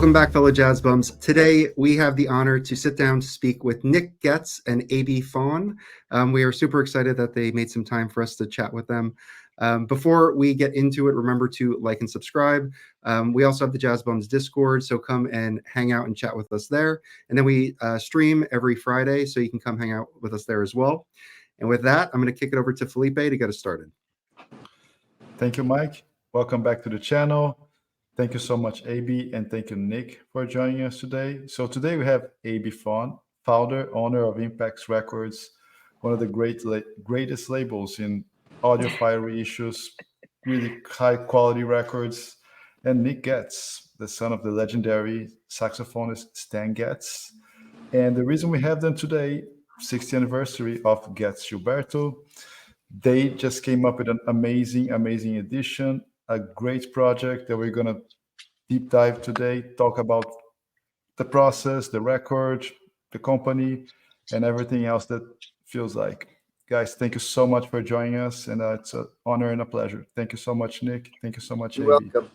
Welcome back, fellow jazz bums. Today, we have the honor to sit down to speak with Nick Getz and Abey Fonn. We are super excited that they made some time for us to chat with them. Before we get into it, remember to like and subscribe. We also have the Jazz Bums Discord, so come and hang out and chat with us there. And then we stream every Friday, so you can come hang out with us there as well. And with that, I'm going to kick it over to Felipe to get us started. Thank you, Mike. Welcome back to the channel. Thank you so much, Abey, and thank you, Nick, for joining us today. So today we have Abey Fonn, founder, owner of Impex Records, one of the greatest labels in audiophile reissues, really high-quality records, and Nick Getz, the son of the legendary saxophonist Stan Getz. And the reason we have them today, 60th anniversary of Getz Gilberto. They just came up with an amazing edition, a great project that we're going to deep dive today, talk about the process, the record, the company, and everything else that feels like. Guys, thank you so much for joining us, and it's an honor and a pleasure. Thank you so much, Nick. Thank you so much, You're Abey. welcome.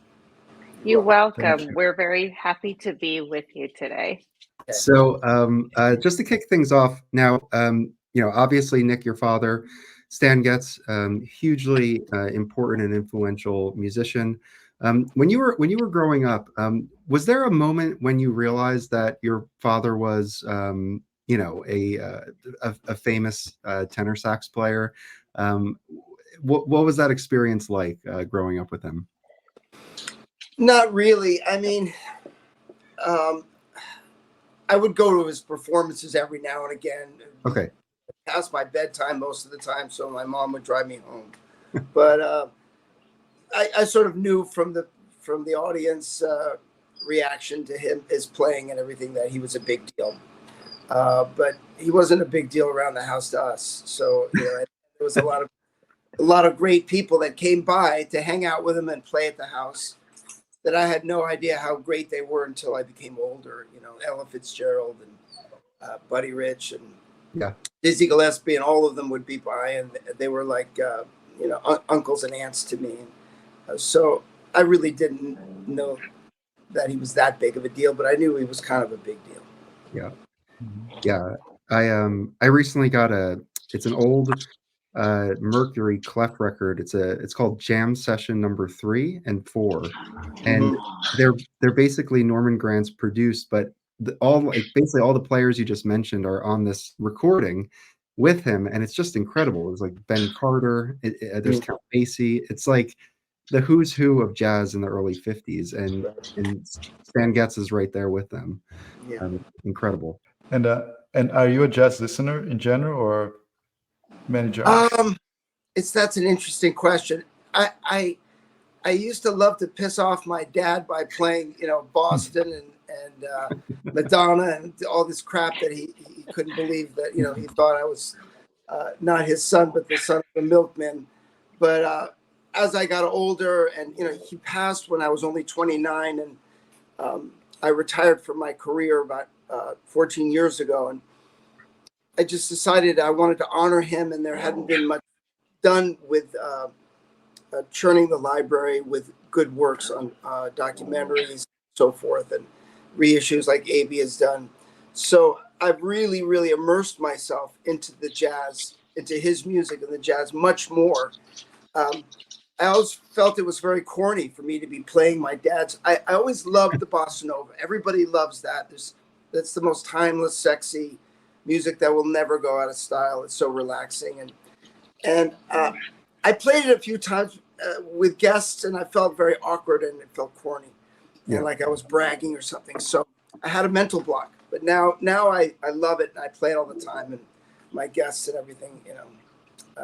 You're welcome. You. We're very happy to be with you today. So just to kick things off now, obviously, Nick, your father, Stan Getz, hugely important and influential musician. When you were growing up, was there a moment when you realized that your father was, a famous tenor sax player? What was that experience like growing up with him? Not really. I mean, I would go to his performances every now and again. Okay. Past my bedtime most of the time, so my mom would drive me home. But I sort of knew from the audience reaction to his playing and everything that he was a big deal. But he wasn't a big deal around the house to us. So there was a lot of great people that came by to hang out with him and play at the house that I had no idea how great they were until I became older. Ella Fitzgerald and Buddy Rich and Dizzy Gillespie, and all of them would be by, and they were like uncles and aunts to me. So I really didn't know that he was that big of a deal, but I knew he was kind of a big deal. Yeah. Yeah. I recently got it's an old Mercury Clef record. It's called Jam Session number 3 and 4. And they're basically Norman Granz produced, but basically all the players you just mentioned are on this recording with him, and it's just incredible. It's like Ben Carter, there's Count Basie. It's like the who's who of jazz in the early 50s, and Stan Getz is right there with them. Incredible. And are you a jazz listener in general, or many jazz? That's an interesting question. I used to love to piss off my dad by playing Boston and Madonna and all this crap that he couldn't believe that he thought I was not his son but the son of a milkman. But as I got older, and he passed when I was only 29, and I retired from my career about 14 years ago, and I just decided I wanted to honor him, and there hadn't been much done with churning the library with good works on documentaries, so forth, and reissues like Abey has done. So I've really, really immersed myself into the jazz, into his music and the jazz much more. I always felt it was very corny for me to be playing my dad's. I always loved the bossa nova. Everybody loves that. That's the most timeless, sexy music that will never go out of style. It's so relaxing. And I played it a few times with guests, and I felt very awkward and it felt corny. And like I was bragging or something. So I had a mental block. But now I love it, and I play it all the time, and my guests and everything,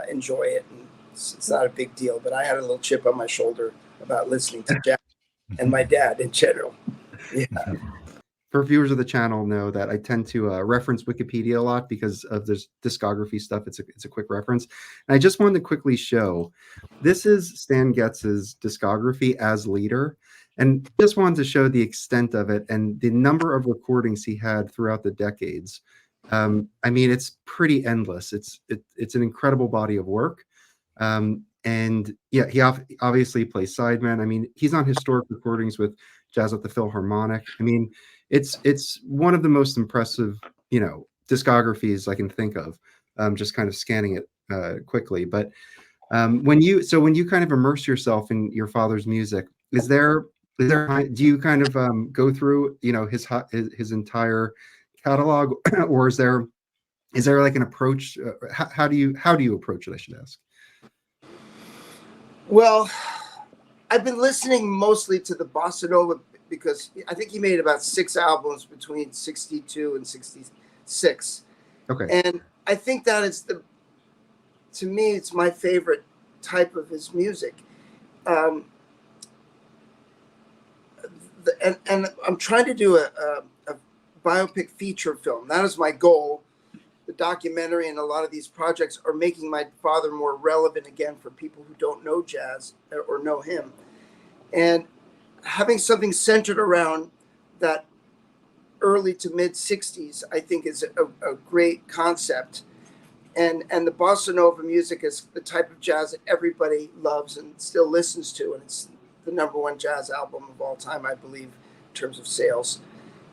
enjoy it. And it's not a big deal, but I had a little chip on my shoulder about listening to jazz and my dad in general. Yeah. For viewers of the channel know that I tend to reference Wikipedia a lot because of this discography stuff. It's a quick reference. And I just wanted to quickly show, this is Stan Getz's discography as leader. And just wanted to show the extent of it and the number of recordings he had throughout the decades. I mean, it's pretty endless. It's an incredible body of work. And yeah, he obviously plays sideman. I mean, he's on historic recordings with jazz at the Philharmonic. I mean, it's one of the most impressive, discographies I can think of. Just kind of scanning it quickly, but when you kind of immerse yourself in your father's music, do you kind of go through his entire catalog, or is there like an approach? How do you approach it, I should ask? Well, I've been listening mostly to the bossa nova because I think he made about 6 albums between 62 and 66. Okay. And I think that is to me, it's my favorite type of his music. And I'm trying to do a biopic feature film. That is my goal. The documentary and a lot of these projects are making my father more relevant again for people who don't know jazz or know him. And having something centered around that early to mid 60s, I think is a great concept. And the bossa nova music is the type of jazz that everybody loves and still listens to. And it's the #1 jazz album of all time, I believe, in terms of sales.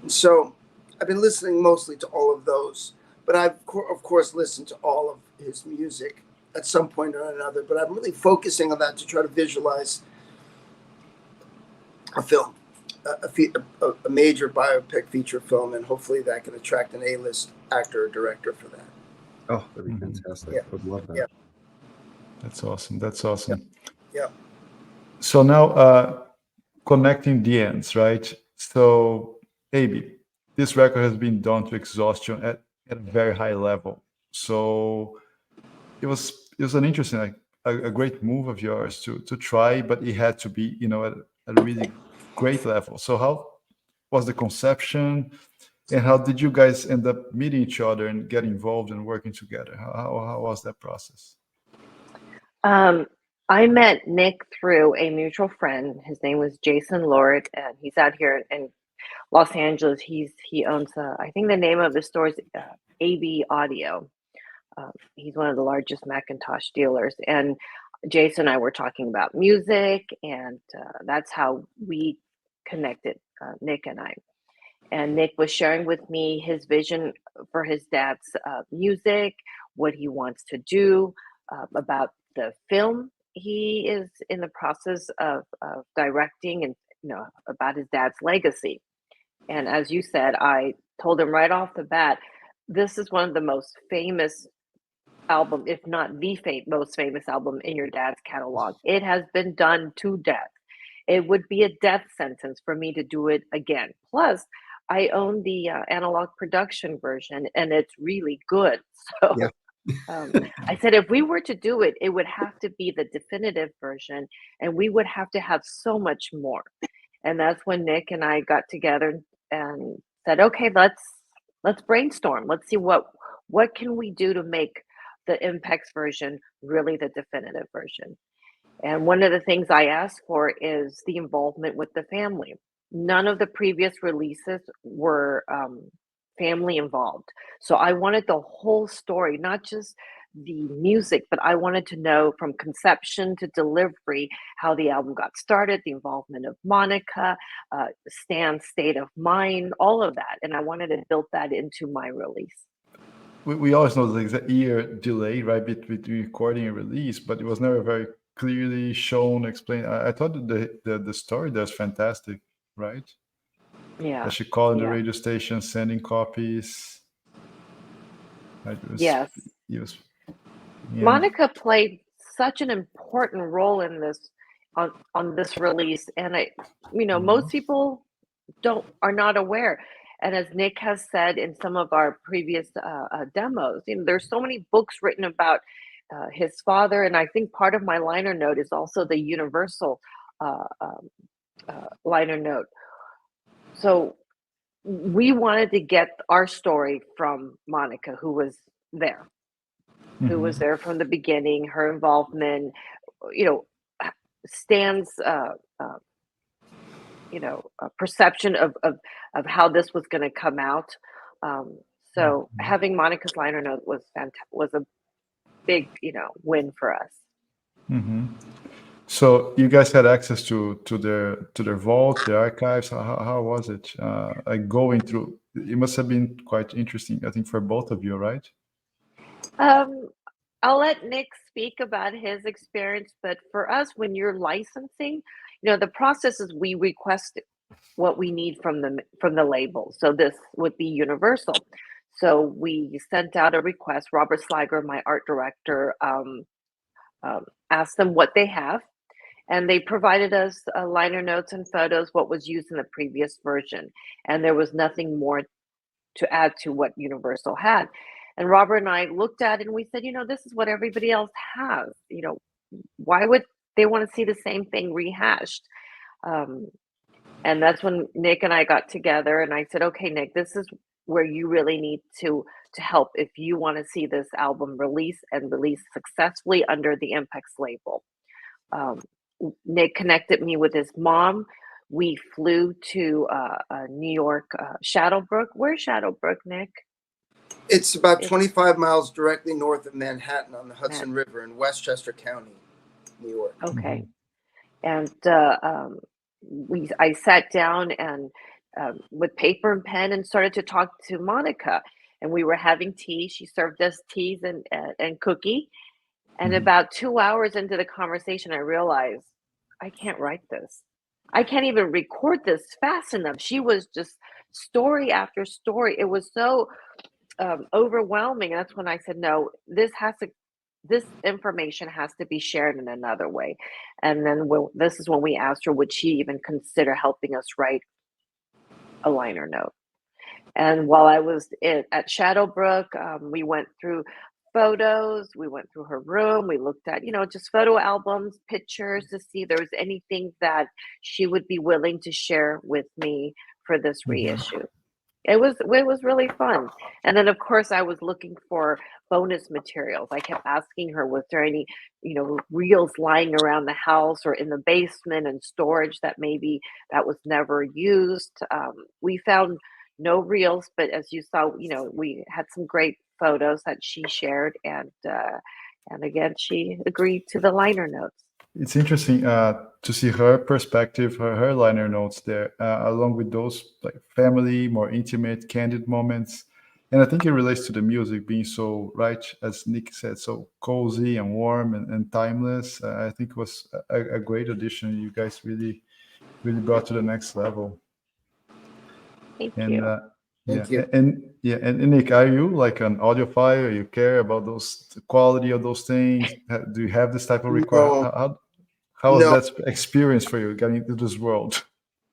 And so I've been listening mostly to all of those. But I've, of course, listened to all of his music at some point or another. But I'm really focusing on that to try to visualize a film, a major biopic feature film. And hopefully that can attract an A-list actor or director for that. Oh, that'd be fantastic. Yeah. I would love that. Yeah. That's awesome. That's awesome. Yeah. So now connecting the ends, right? So, Abey, this record has been done to exhaustion at a very high level. So it was an interesting, like, a great move of yours to try, but it had to be, at a really great level. So how was the conception, and how did you guys end up meeting each other and get involved and working together? How was that process? I met Nick through a mutual friend. His name was Jason Lord, and he's out here in Los Angeles. He owns I think the name of the store is Abey Audio. He's one of the largest Macintosh dealers, and Jason and I were talking about music, and that's how we connected, Nick and I. And Nick was sharing with me his vision for his dad's music, what he wants to do, about the film he is in the process of directing, and about his dad's legacy. And as you said, I told him right off the bat, this is one of the most famous album, if not the most famous album in your dad's catalog. It has been done to death. It would be a death sentence for me to do it again. Plus, I own the analog production version, and it's really good. So Yeah. I said, if we were to do it, it would have to be the definitive version, and we would have to have so much more. And that's when Nick and I got together and said, okay, let's brainstorm. Let's see what can we do to make the Impex version really the definitive version. And one of the things I asked for is the involvement with the family. None of the previous releases were family involved. So I wanted the whole story, not just the music, but I wanted to know from conception to delivery how the album got started, the involvement of Monica, Stan's state of mind, all of that. And I wanted to build that into my release. We always know there's a year delay, right, between recording and release, but it was never very clearly shown, explained. I thought that the story there was fantastic, right? Yeah. That she called the radio station, sending copies. Right? Yes. Yeah. Monica played such an important role in this on this release, and most people are not aware. And as Nick has said in some of our previous demos, there's so many books written about his father, and I think part of my liner note is also the universal liner note. So we wanted to get our story from Monica, who was there. Who was there from the beginning, her involvement, Stan's, perception of how this was going to come out. So having Monica's liner note was a big, win for us. So you guys had access to their vault, their archives. How was it? Like going through? It must have been quite interesting, I think, for both of you, right? I'll let Nick speak about his experience, but for us, when you're licensing, the process is we request what we need from the label. So this would be Universal. So we sent out a request. Robert Sliger, my art director, asked them what they have, and they provided us liner notes and photos, what was used in the previous version, and there was nothing more to add to what Universal had. And Robert and I looked at it and we said, this is what everybody else has. Why would they want to see the same thing rehashed? And that's when Nick and I got together and I said, okay, Nick, this is where you really need to help if you want to see this album released successfully under the Impex label. Nick connected me with his mom. We flew to New York, Shadowbrook. Where's Shadowbrook, Nick? It's about 25 miles directly north of Manhattan on the Hudson River in Westchester County, New York. Okay. And I sat down and with paper and pen and started to talk to Monica. And we were having tea. She served us teas and cookie. And about 2 hours into the conversation, I realized I can't write this. I can't even record this fast enough. She was just story after story. It was so overwhelming. That's when I said, no, this information has to be shared in another way. And then this is when we asked her, would she even consider helping us write a liner note? And while I was at Shadowbrook, we went through photos, we went through her room, we looked at, just photo albums, pictures to see if there was anything that she would be willing to share with me for this reissue. It was really fun. And then of course I was looking for bonus materials. I kept asking her, was there any, reels lying around the house or in the basement and storage that maybe that was never used. We found no reels, but as you saw, we had some great photos that she shared, and again, she agreed to the liner notes. It's interesting to see her perspective, her liner notes there, along with those like family, more intimate, candid moments. And I think it relates to the music being so, right, as Nick said, so cozy and warm and timeless. I think it was a great addition. You guys really, really brought to the next level. Thank you. Thank you. And Nick, are you like an audiophile? You care about the quality of those things? Do you have this type of requirement? How was that experience for you getting into this world?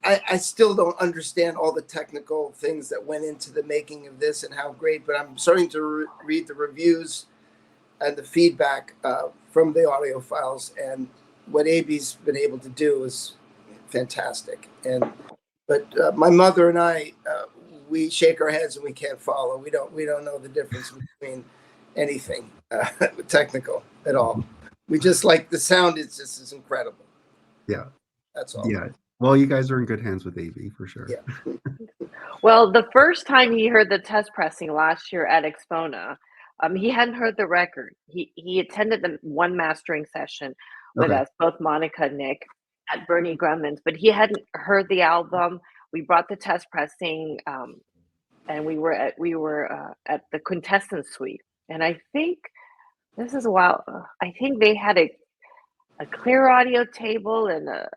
I still don't understand all the technical things that went into the making of this and how great, but I'm starting to read the reviews and the feedback from the audiophiles, and what Abey's been able to do is fantastic. But my mother and I, we shake our heads and we can't follow. We don't know the difference between anything technical at all. We just like the sound is incredible. Yeah. That's all. Yeah. Well, you guys are in good hands with Abey for sure. Yeah. Well, the first time he heard the test pressing last year at Expona, he hadn't heard the record. He attended the one mastering session with us, both Monica and Nick, at Bernie Grumman's, but he hadn't heard the album. We brought the test pressing, and we were at the Quintessence Suite, and I think this is a while. I think they had a clear audio table and a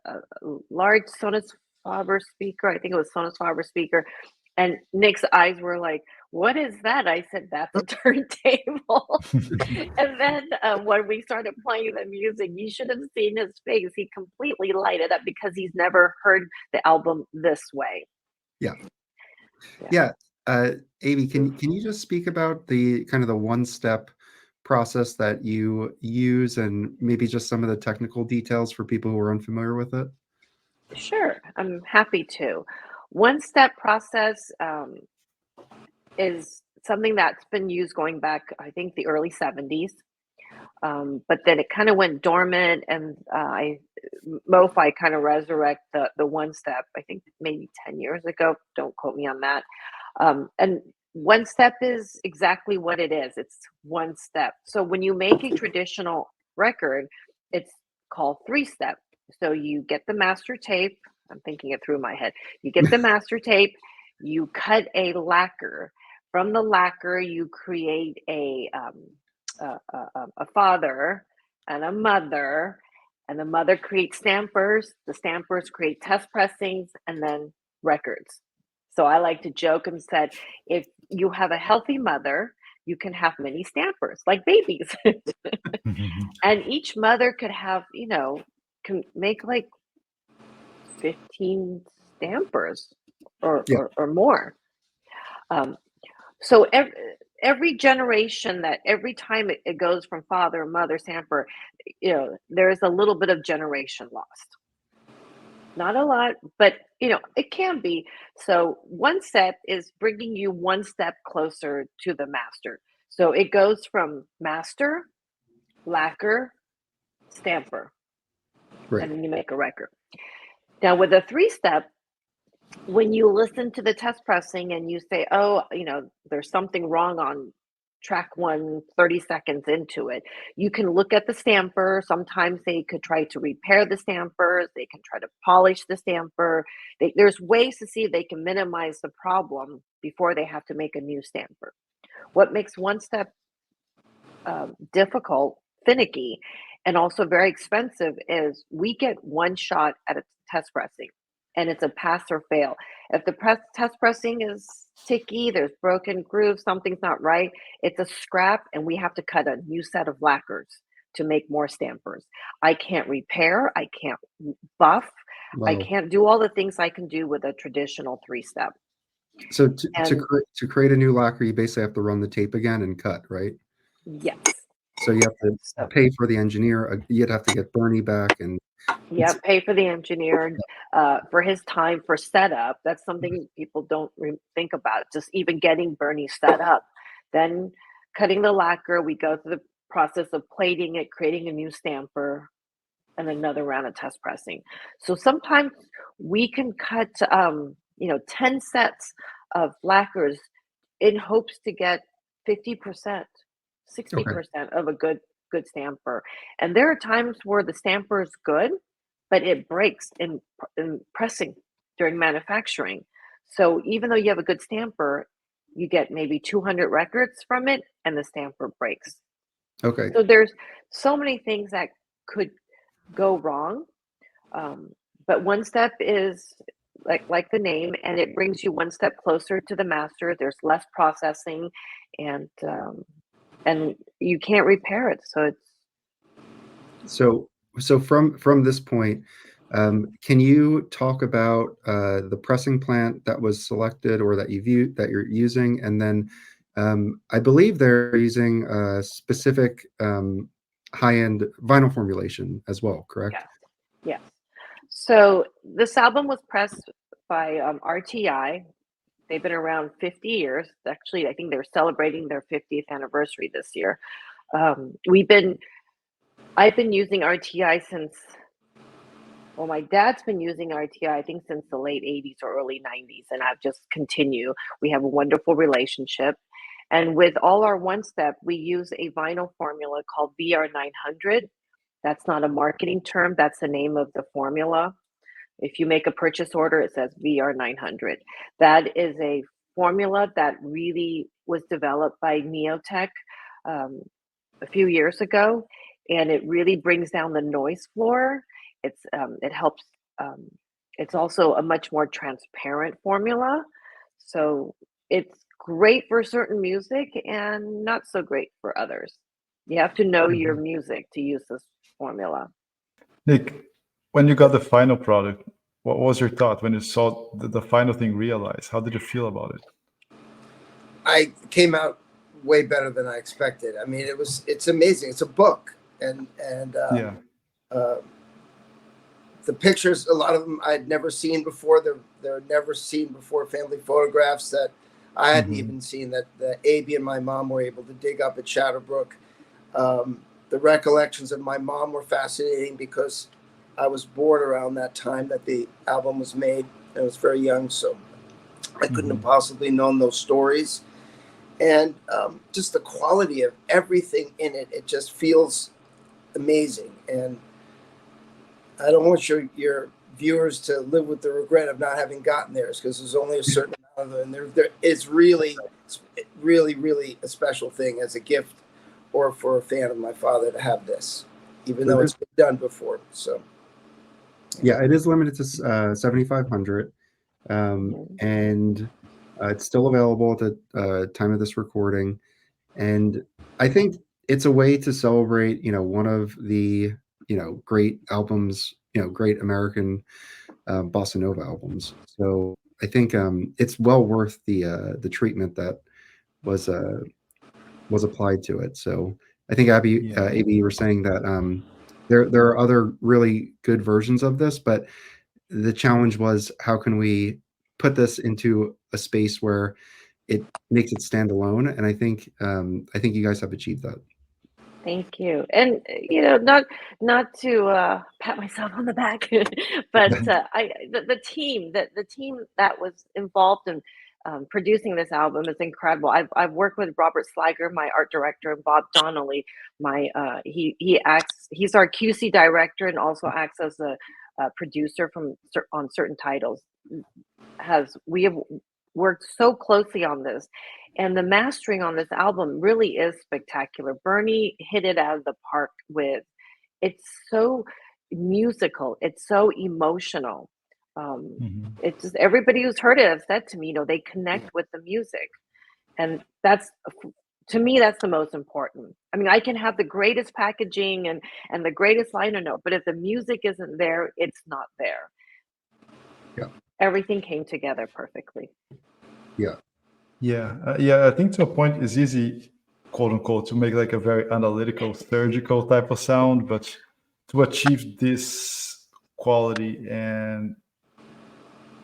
large Sonus Faber speaker. I think it was Sonus Faber speaker. And Nick's eyes were like, what is that? I said, that's a turntable. And then when we started playing the music, you should have seen his face. He completely lighted up because he's never heard the album this way. Yeah. Abey, can you just speak about the kind of the one-step process that you use and maybe just some of the technical details for people who are unfamiliar with it? Sure, I'm happy to. One-step process is something that's been used going back, I think, the early 70s. But then it kind of went dormant, and MoFi kind of resurrect the one step, I think maybe 10 years ago. Don't quote me on that. And one step is exactly what it is. It's one step. So when you make a traditional record, it's called three-step. So you get the master tape. I'm thinking it through my head. You get the master tape, you cut a lacquer. From the lacquer, you create a father and a mother, and the mother creates stampers. The stampers create test pressings, and then records. So I like to joke and said, if you have a healthy mother, you can have many stampers like babies. And each mother could have, can make like 15 stampers or more. So every generation, that every time it goes from father, mother, stamper, there's a little bit of generation lost. Not a lot, but it can be. So one step is bringing you one step closer to the master. So it goes from master, lacquer, stamper, Right. and then you make a record. Now with a three-step, when you listen to the test pressing and you say, oh, there's something wrong on track 1 30 seconds into it, you can look at the stamper. Sometimes they could try to repair the stampers. They can try to polish the stamper. There's ways to see if they can minimize the problem before they have to make a new stamper. What makes one step difficult, finicky, and also very expensive is we get one shot at a test pressing, and it's a pass or fail. If the test pressing is ticky, there's broken grooves, something's not right, it's a scrap, and we have to cut a new set of lacquers to make more stampers. I can't repair, I can't buff, I Wow. can't do all the things I can do with a traditional three-step. So to create a new lacquer, you basically have to run the tape again and cut, right? Yes. So you have to pay for the engineer. You'd have to get Bernie back, and Yeah, pay for the engineer, for his time for setup. That's something people don't think about, just even getting Bernie set up. Then cutting the lacquer, we go through the process of plating it, creating a new stamper, and another round of test pressing. So sometimes we can cut, 10 sets of lacquers in hopes to get 50%, 60% of a good stamper. And there are times where the stamper is good, but it breaks in pressing during manufacturing. So even though you have a good stamper, you get maybe 200 records from it, and the stamper breaks. okay. So there's so many things that could go wrong. But one step is like the name, and it brings you one step closer to the master. There's less processing, and you can't repair it. So it's So from this point, can you talk about the pressing plant that was selected or that you're using, and then I believe they're using a specific high-end vinyl formulation as well, correct? yes. So this album was pressed by RTI. They've been around 50 years. Actually, I think they're celebrating their 50th anniversary this year. I've been using RTI since, well, my dad's been using RTI, I think, since the late 80s or early 90s, and I've just continued. We have a wonderful relationship. And with all our one step, we use a vinyl formula called VR900. That's not a marketing term, that's the name of the formula. If you make a purchase order, it says VR900. That is a formula that really was developed by Neotech a few years ago, and it really brings down the noise floor. It helps. It's also a much more transparent formula, so it's great for certain music and not so great for others. You have to know your music to use this formula. Nick, when you got the final product, what was your thought when you saw the final thing realized? How did you feel about it? I came out way better than I expected. I mean, it's amazing. It's a book, and the pictures, a lot of them I'd never seen before. They're never seen before family photographs that I hadn't even seen, that Abey and my mom were able to dig up at Shadowbrook. The recollections of my mom were fascinating because I was born around that time that the album was made. I was very young, so I couldn't have possibly known those stories. And just the quality of everything in it, it just feels amazing. And I don't want your viewers to live with the regret of not having gotten theirs, because there's only a certain amount of them. And it's really a special thing as a gift or for a fan of my father to have this, even though it's been done before. So yeah, it is limited to 7,500, and it's still available at the time of this recording. And I think it's a way to celebrate, one of the, great albums, great American bossa nova albums. So I think it's well worth the treatment that was applied to it. So I think Abey, you were saying that there are other really good versions of this, but the challenge was, how can we put this into a space where it makes it stand alone? And I think you guys have achieved that. Thank you. And not to pat myself on the back, but the team that was involved in producing this album is incredible. I've worked with Robert Sliger, my art director, and Bob Donnelly. He's our QC director and also acts as a producer on certain titles. We have worked so closely on this, and the mastering on this album really is spectacular. Bernie hit it out of the park with, it's so musical, it's so emotional. It's just, everybody who's heard it has said to me, they connect with the music, and to me, that's the most important. I mean, I can have the greatest packaging and the greatest liner note, but if the music isn't there, it's not there. Yeah. Everything came together perfectly. Yeah. Yeah. I think to a point it's easy, quote unquote, to make like a very analytical, surgical type of sound, but to achieve this quality and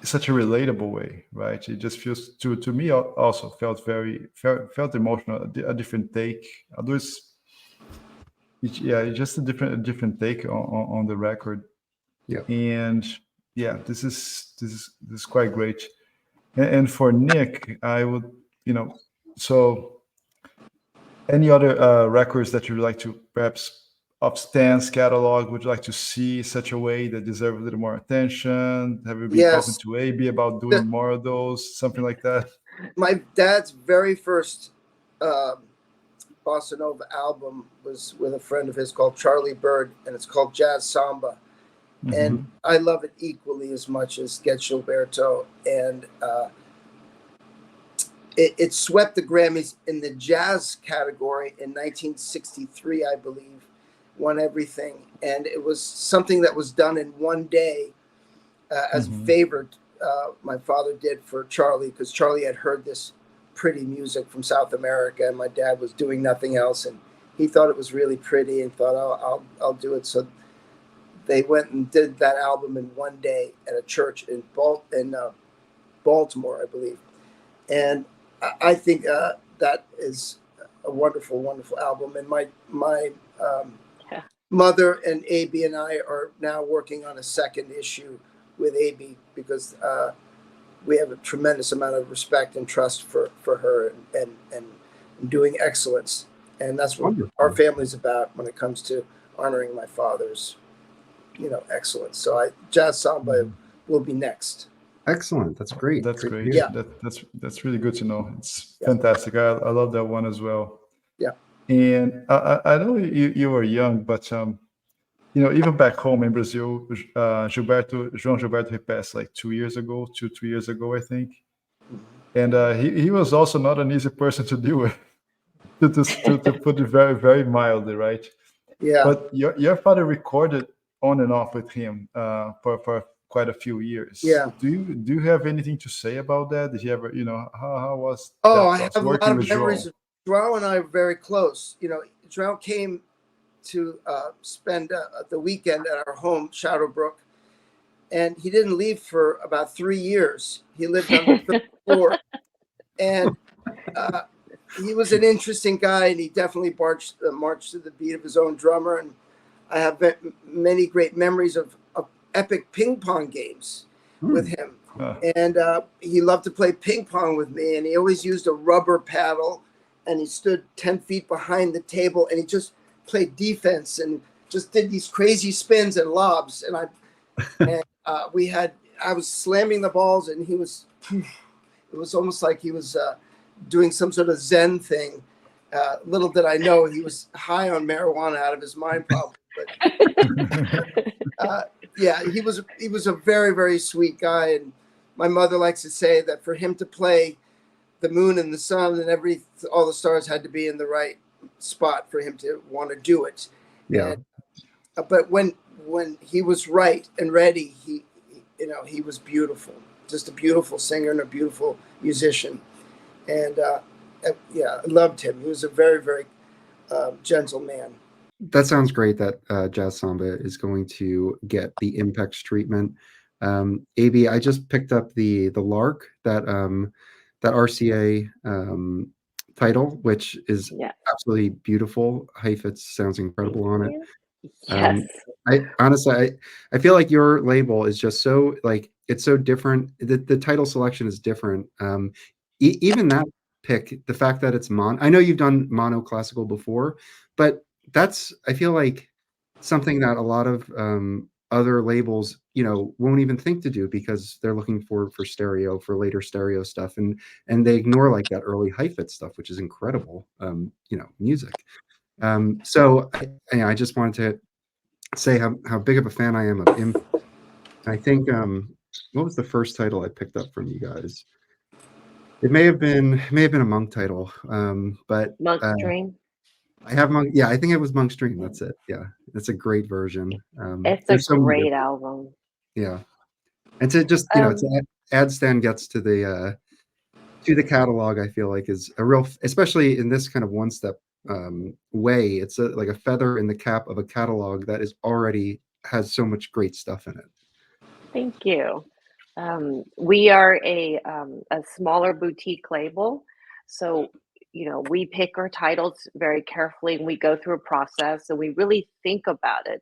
such a relatable way, right? It just feels to me also felt emotional, a different take. Although it's just a different take on the record. Yeah. And yeah, this is quite great. And for Nick, I would, so any other records that you'd like to perhaps of Stan's catalog would you like to see such a way that deserve a little more attention? Have you been talking to Abey about doing more of those, something like that? My dad's very first bossa nova album was with a friend of his called Charlie Bird, and it's called Jazz Samba. And I love it equally as much as Getz Gilberto. And it swept the Grammys in the jazz category in 1963, I believe. Won everything. And it was something that was done in one day as a favor my father did for Charlie, because Charlie had heard this pretty music from South America, and my dad was doing nothing else. And he thought it was really pretty and thought, oh, I'll do it. So they went and did that album in one day at a church in Baltimore, I believe. And I think that is a wonderful, wonderful album. And my mother and Abey and I are now working on a second issue with Abey, because we have a tremendous amount of respect and trust for her and doing excellence. And that's what our family's about when it comes to honoring my father's excellence. So Jazz Samba will be next. Excellent. That's great. That's great. Yeah. That's really good to know. It's fantastic. I love that one as well. Yeah. And I know you were young, but even back home in Brazil, João Gilberto, he passed like 2 years ago, 2-3 years ago, I think. And he was also not an easy person to deal with, to put it very, very mildly, right? Yeah. But your father recorded on and off with him for quite a few years. Yeah. Do you have anything to say about that? Did you ever, how was? I have a lot of memories. João and I are very close. João came to spend the weekend at our home, Shadowbrook, and he didn't leave for about 3 years. He lived on the third floor, and he was an interesting guy, and he definitely marched to the beat of his own drummer. And I have many great memories of epic ping pong games with him. And he loved to play ping pong with me, and he always used a rubber paddle, and he stood 10 feet behind the table, and he just played defense and just did these crazy spins and lobs, and I was slamming the balls, and he was. It was almost like he was doing some sort of Zen thing. Little did I know he was high on marijuana out of his mind, probably. But yeah, he was a very, very sweet guy, and my mother likes to say that for him to play the moon and the sun and all the stars had to be in the right spot for him to want to do it. Yeah. But when he was right and ready, he was beautiful, just a beautiful singer and a beautiful musician. And yeah, I loved him. He was a very, very gentle man. That sounds great that Jazz Samba is going to get the Impex treatment. Abey, I just picked up the Lark, that RCA title, which is absolutely beautiful. Heifetz sounds incredible on it. Yes. I honestly, I feel like your label is just so, like, it's so different. The title selection is different. Even that pick, the fact that it's I know you've done mono classical before, but that's, I feel like, something that a lot of other labels, won't even think to do, because they're looking for stereo, for later stereo stuff, and they ignore like that early Heifetz stuff, which is incredible, music. So I just wanted to say how big of a fan I am of him. I think what was the first title I picked up from you guys? It may have been a Monk title, but Monk's Dream. I have Monk. Yeah, I think it was Monk's Dream. That's it. Yeah, it's a great version. It's a great album. Yeah, and to just to add Stan Getz to the catalog, I feel like is a real, especially in this kind of one step way. It's like a feather in the cap of a catalog that is already has so much great stuff in it. Thank you. We are a smaller boutique label, so we pick our titles very carefully, and we go through a process, and we really think about it.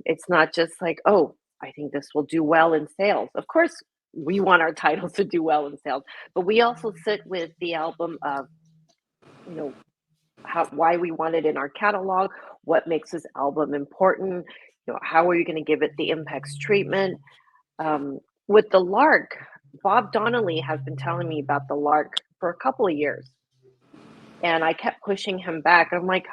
It's not just like, oh, I think this will do well in sales. Of course, we want our titles to do well in sales, but we also sit with the album of, why we want it in our catalog, what makes this album important, how are you going to give it the Impex treatment. With the Lark, Bob Donnelly has been telling me about the Lark for a couple of years, and I kept pushing him back. I'm like,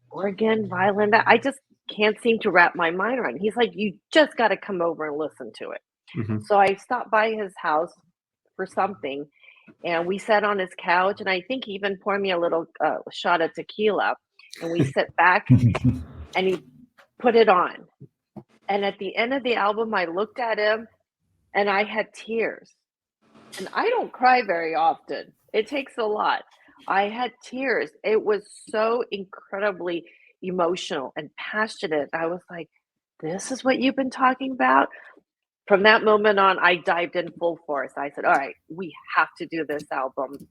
organ, violin, I just can't seem to wrap my mind around it. He's like, you just got to come over and listen to it. Mm-hmm. So I stopped by his house for something, and we sat on his couch, and I think he even poured me a little shot of tequila, and we sit back, and he put it on. And at the end of the album, I looked at him, and I had tears. And I don't cry very often. It takes a lot. I had tears. It was so incredibly emotional and passionate. I was like, this is what you've been talking about? From that moment on, I dived in full force. I said, all right, we have to do this album.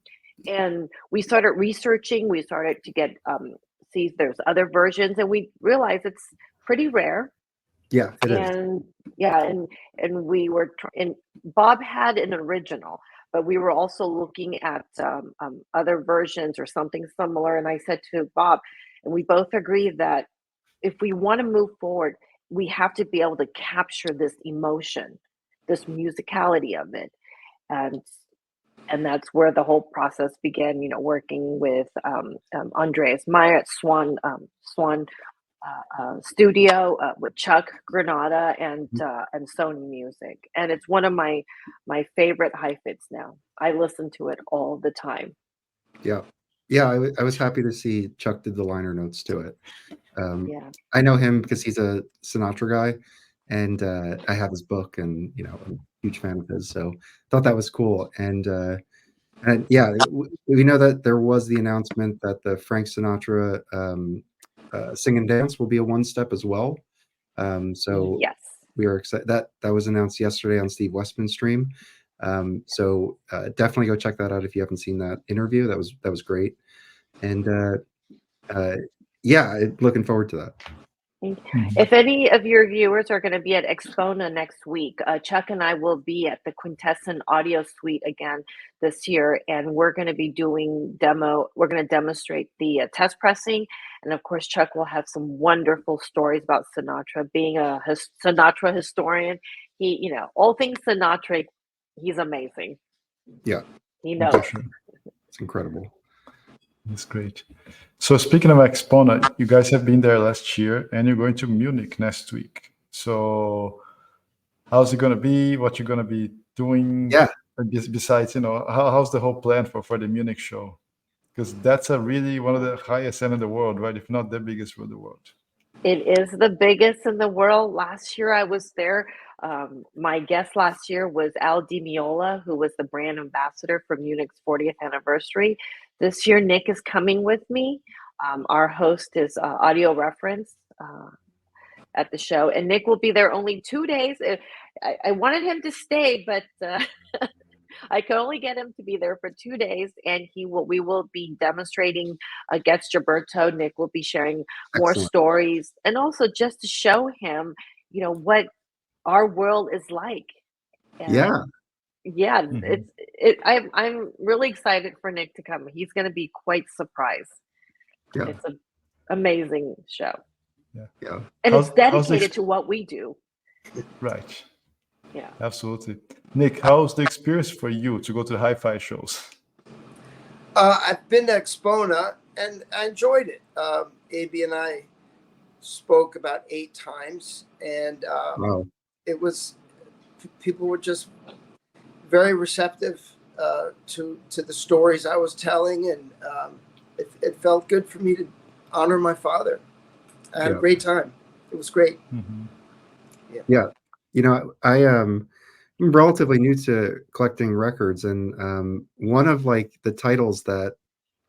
And we started researching. We started to get, see if there's other versions. And we realized it's pretty rare. Yeah, it is. And yeah, and we were, and Bob had an original, but we were also looking at other versions or something similar. And I said to Bob, and we both agreed that if we want to move forward, we have to be able to capture this emotion, this musicality of it. And that's where the whole process began, working with Andreas Meyer at Swan Studio with Chuck Granada and Sony Music. And it's one of my favorite Heifetz now. I listen to it all the time. Yeah. I was happy to see Chuck did the liner notes to it. Yeah. I know him because he's a Sinatra guy, and I have his book, and I'm a huge fan of his, so thought that was cool. And yeah, we know that there was the announcement that the Frank Sinatra Sing and Dance will be a one step as well. So yes, we are excited that was announced yesterday on Steve Westman's stream. So definitely go check that out if you haven't seen that interview. That was great. And yeah, looking forward to that. If any of your viewers are going to be at Expona next week, Chuck and I will be at the Quintessent Audio Suite again this year, and we're going to be doing we're going to demonstrate the test pressing, and of course Chuck will have some wonderful stories about Sinatra. Being a Sinatra historian, he, all things Sinatra, he's amazing. Yeah, he knows. Sure. it's incredible. That's great. So speaking of Expona, you guys have been there last year, and you're going to Munich next week. So how's it going to be? What you're going to be doing? Yeah. Besides, how's the whole plan for the Munich show? Because that's really one of the highest end in the world, right? If not the biggest in the world. It is the biggest in the world. Last year I was there. My guest last year was Al Di Meola, who was the brand ambassador for Munich's 40th anniversary. This year, Nick is coming with me. Our host is Audio Reference at the show, and Nick will be there only 2 days. I wanted him to stay, but I could only get him to be there for 2 days, and we will be demonstrating Getz Gilberto. Nick will be sharing more Excellent. stories, and also just to show him, what our world is like. And yeah, I'm really excited for Nick to come. He's going to be quite surprised. Yeah. It's an amazing show. Yeah. And it's dedicated to what we do. Right. Yeah. Absolutely. Nick, how's the experience for you to go to the hi-fi shows? I've been to Expona and I enjoyed it. Abey and I spoke about 8 times, and Wow. it was, people were just very receptive to the stories I was telling, and it felt good for me to honor my father. I had a great time. It was great. Mm-hmm. Yeah. I'm relatively new to collecting records, and one of the titles that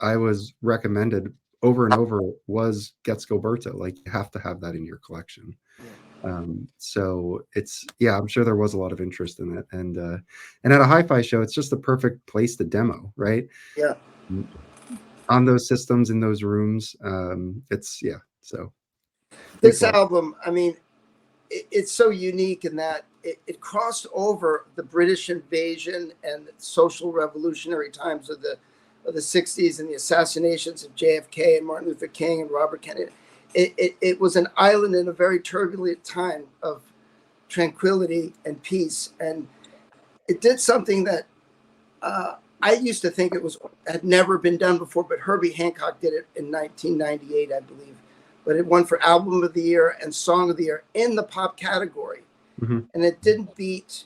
I was recommended over and over was Getz Gilberto. You have to have that in your collection. So I'm sure there was a lot of interest in it, and at a hi-fi show, it's just the perfect place to demo, right? Yeah. On those systems in those rooms, So this album, I mean, it's so unique in that it crossed over the British invasion and social revolutionary times of the 60s and the assassinations of JFK and Martin Luther King and Robert Kennedy. It was an island in a very turbulent time of tranquility and peace, and it did something that I used to think had never been done before, but Herbie Hancock did it in 1998, I believe. But it won for Album of the Year and Song of the Year in the pop category. Mm-hmm. And it didn't beat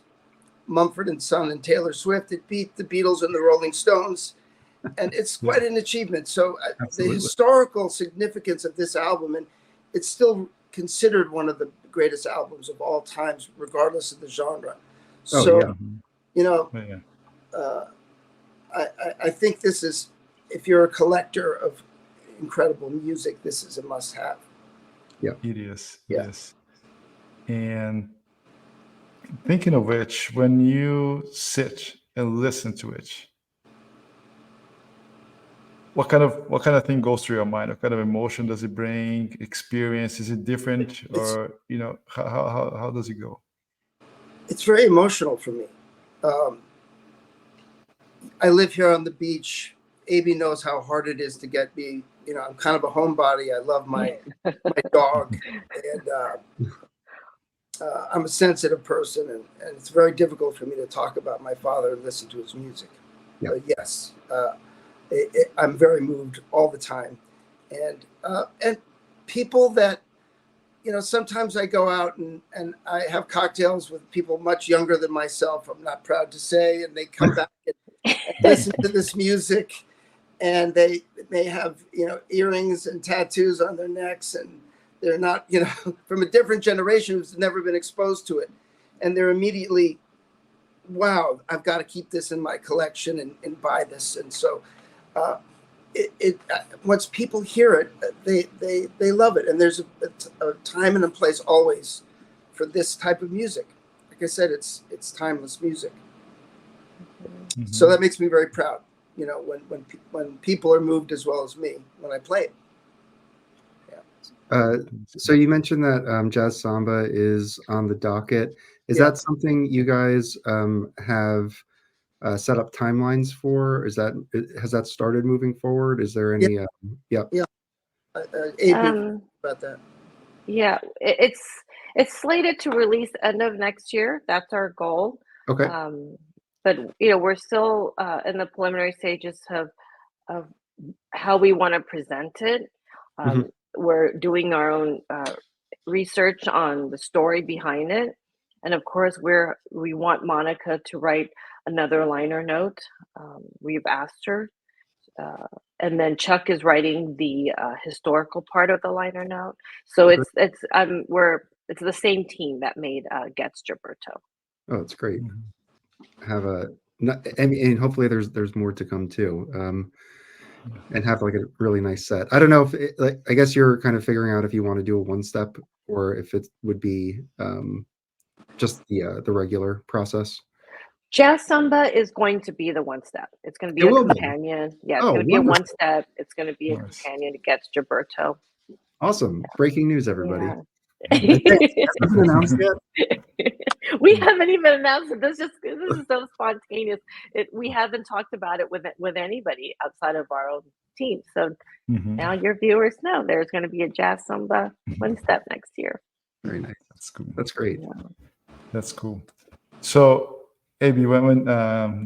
Mumford & Son and Taylor Swift. It beat the Beatles and the Rolling Stones. And it's quite an achievement. So the historical significance of this album, and it's still considered one of the greatest albums of all times, regardless of the genre. I think this is, if you're a collector of incredible music, this is a must-have. Yeah, it is. Yes. And thinking of which, when you sit and listen to it, what kind of thing goes through your mind? What kind of emotion does it bring? Experience? Is it different, or how does it go? It's very emotional for me. I live here on the beach. Abey knows how hard it is to get me. I'm kind of a homebody. I love my dog, and I'm a sensitive person, and it's very difficult for me to talk about my father and listen to his music. Yeah. Yes, I'm very moved all the time, and people that, sometimes I go out and I have cocktails with people much younger than myself. I'm not proud to say, and they come back and listen to this music. And they may have, earrings and tattoos on their necks, and they're not, from a different generation who's never been exposed to it. And they're immediately, wow, I've got to keep this in my collection and buy this. And so once people hear it, they love it. And there's a time and a place always for this type of music. Like I said, it's timeless music. Mm-hmm. So that makes me very proud. When people are moved as well as me when I play it. Yeah. So you mentioned that Jazz Samba is on the docket. Is Yeah. that something you guys have set up timelines for? Has that started moving forward? Is there any? Yeah. Abey about that. Yeah, it's slated to release end of next year. That's our goal. Okay. But we're still in the preliminary stages of how we want to present it. We're doing our own research on the story behind it, and of course, we want Monica to write another liner note. We've asked her. And then Chuck is writing the historical part of the liner note. So it's the same team that made Getz Gilberto. Oh, that's great. And hopefully there's more to come too. And have like a really nice set. I don't know if I guess you're kind of figuring out if you want to do a one step or if it would be just the regular process. Jazz Samba is going to be the one step. It's going to be a companion. Yeah, it's going to be a one step. It's going to be a companion to Getz Gilberto. Awesome. Breaking news, everybody. Yeah. Has been announced yet? We haven't even announced it. This is so spontaneous. We haven't talked about it with anybody outside of our own team. So now your viewers know there's going to be a Jazz Samba one step next year. Very nice. That's cool. That's great. Yeah. That's cool. So, Abey, when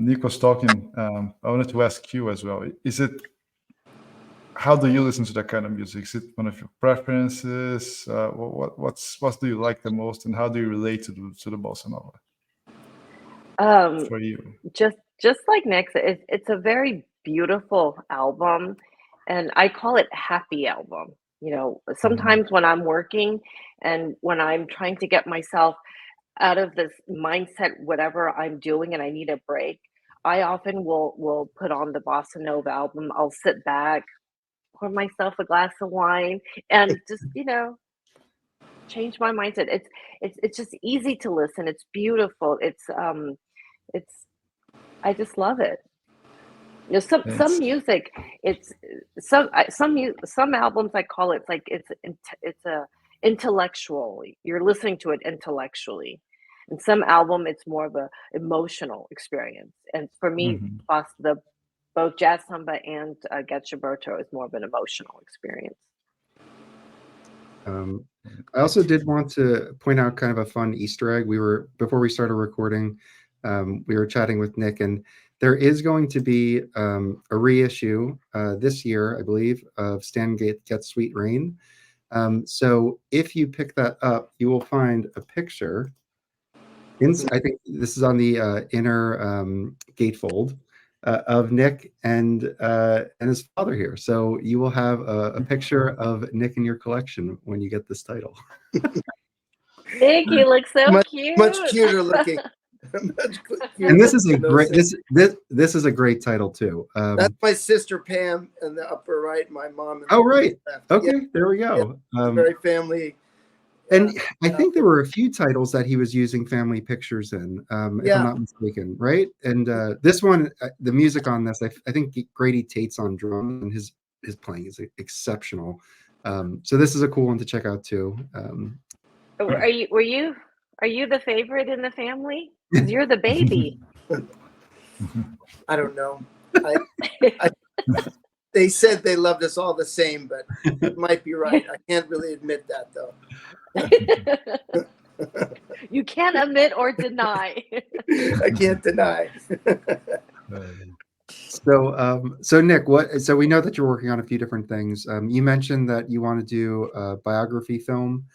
Nick was talking, I wanted to ask you as well. How do you listen to that kind of music? Is it one of your preferences? What do you like the most, and how do you relate to the bossa nova? For you, just like Nick's, it's a very beautiful album, and I call it happy album. Sometimes when I'm working and when I'm trying to get myself out of this mindset, whatever I'm doing, and I need a break, I often will put on the bossa nova album. I'll sit back, pour myself a glass of wine, and just change my mindset. It's just easy to listen. It's beautiful. I just love it. Some music, some albums I call it like it's a intellectual. You're listening to it intellectually. And some album, it's more of a emotional experience. And for me, both Jazz Samba and Getz Gilberto is more of an emotional experience. I also did want to point out kind of a fun Easter egg. Before we started recording, we were chatting with Nick, and there is going to be a reissue this year, I believe, of Stan Getz Sweet Rain. So if you pick that up, you will find a picture. I think this is on the inner gatefold of Nick and his father here. So you will have a picture of Nick in your collection when you get this title. Nick, you look so cute. Much cuter looking. And this is a great this is a great title too. That's my sister Pam in the upper right. My mom. Oh right. Okay, there we go. Very family. And I think there were a few titles that he was using family pictures in, if I'm not mistaken, right? And this one, the music on this, I think Grady Tate's on drums, and his playing is exceptional. So this is a cool one to check out too. Are you the favorite in the family? Because you're the baby. I don't know. They said they loved us all the same, but it might be right. I can't really admit that though. You can't admit or deny. I can't deny. So Nick, so we know that you're working on a few different things. You mentioned that you want to do a biography film.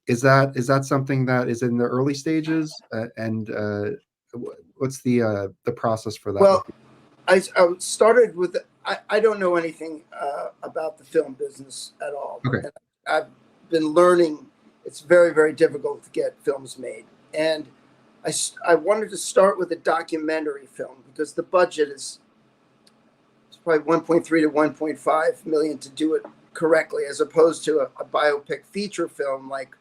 Is that something that is in the early stages? And what's the process for that? Well, I started with. I don't know anything about the film business at all. Okay. And I've been learning. It's very, very difficult to get films made, and I wanted to start with a documentary film because the budget is probably 1.3 to 1.5 million to do it correctly, as opposed to a biopic feature film like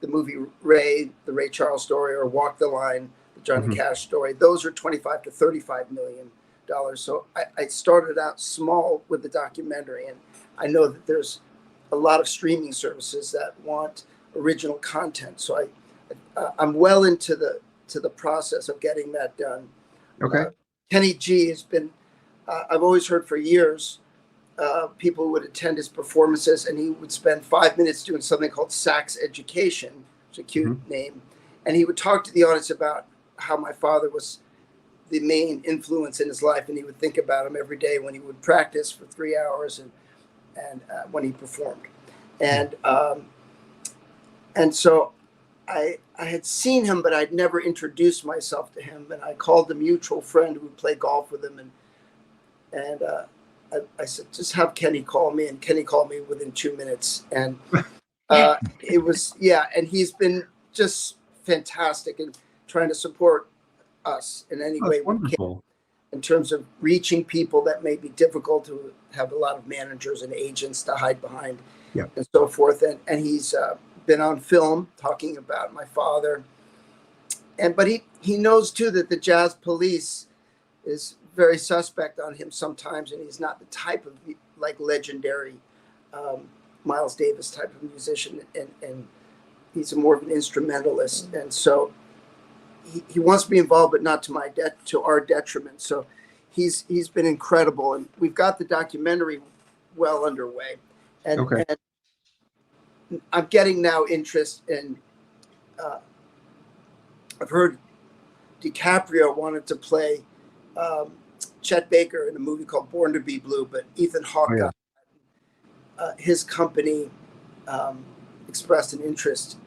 the movie Ray, the Ray Charles story, or Walk the Line, the Johnny Cash story. Those are 25 to 35 million dollars. So I started out small with the documentary, and I know that there's a lot of streaming services that want original content. So I'm well into the process of getting that done. Okay. Kenny G has been, I've always heard for years, people would attend his performances and he would spend 5 minutes doing something called Sax Education, which is a cute name. And he would talk to the audience about how my father was the main influence in his life. And he would think about him every day when he would practice for 3 hours and when he performed. And so I had seen him, but I'd never introduced myself to him. And I called a mutual friend who would play golf with him. And I said, just have Kenny call me. And Kenny called me within 2 minutes. And it was, and he's been just fantastic in trying to support us in any way we can, in terms of reaching people that may be difficult, to have a lot of managers and agents to hide behind, and so forth. And he's been on film talking about my father. But he knows too that the jazz police is very suspect on him sometimes, and he's not the type of like legendary Miles Davis type of musician, and he's more of an instrumentalist, and so he wants to be involved, but not to our detriment. So he's been incredible, and we've got the documentary well underway, and I'm getting now interest in. I've heard DiCaprio wanted to play Chet Baker in a movie called Born to Be Blue, but Ethan Hawke, his company, expressed an interest.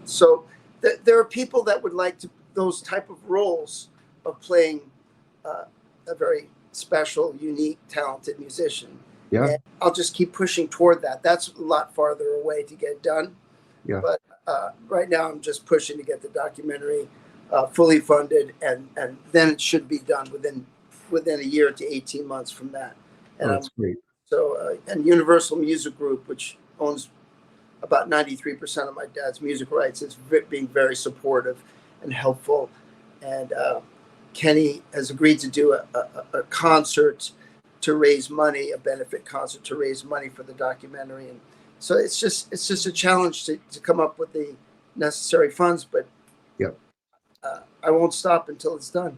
So there are people that would like those type of roles of playing a very special, unique, talented musician. Yeah, and I'll just keep pushing toward that. That's a lot farther away to get done. Yeah, but right now I'm just pushing to get the documentary fully funded, and then it should be done within a year to 18 months from that. And that's great. So, and Universal Music Group, which owns about 93% of my dad's music rights, is being very supportive and helpful. And Kenny has agreed to do a concert to raise money, a benefit concert to raise money for the documentary. And so it's just a challenge to come up with the necessary funds, but I won't stop until it's done.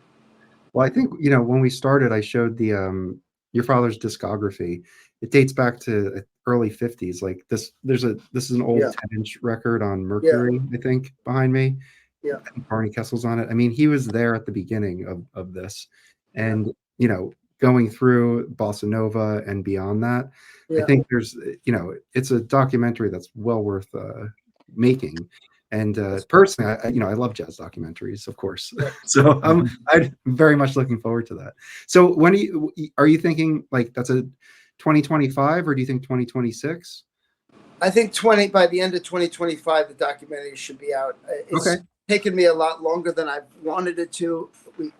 Well, I think, when we started, I showed the your father's discography. It dates back to early 50s. Like this is an old 10-inch record on Mercury, I think, behind me. Yeah. And Barney Kessel's on it. I mean, he was there at the beginning of this. And, going through Bossa Nova and beyond that, I think there's, it's a documentary that's well worth making. And personally, I love jazz documentaries, of course. So I'm very much looking forward to that. So when are you thinking like that's a 2025, or do you think 2026? I think by the end of 2025, the documentary should be out. It's taken me a lot longer than I wanted it to.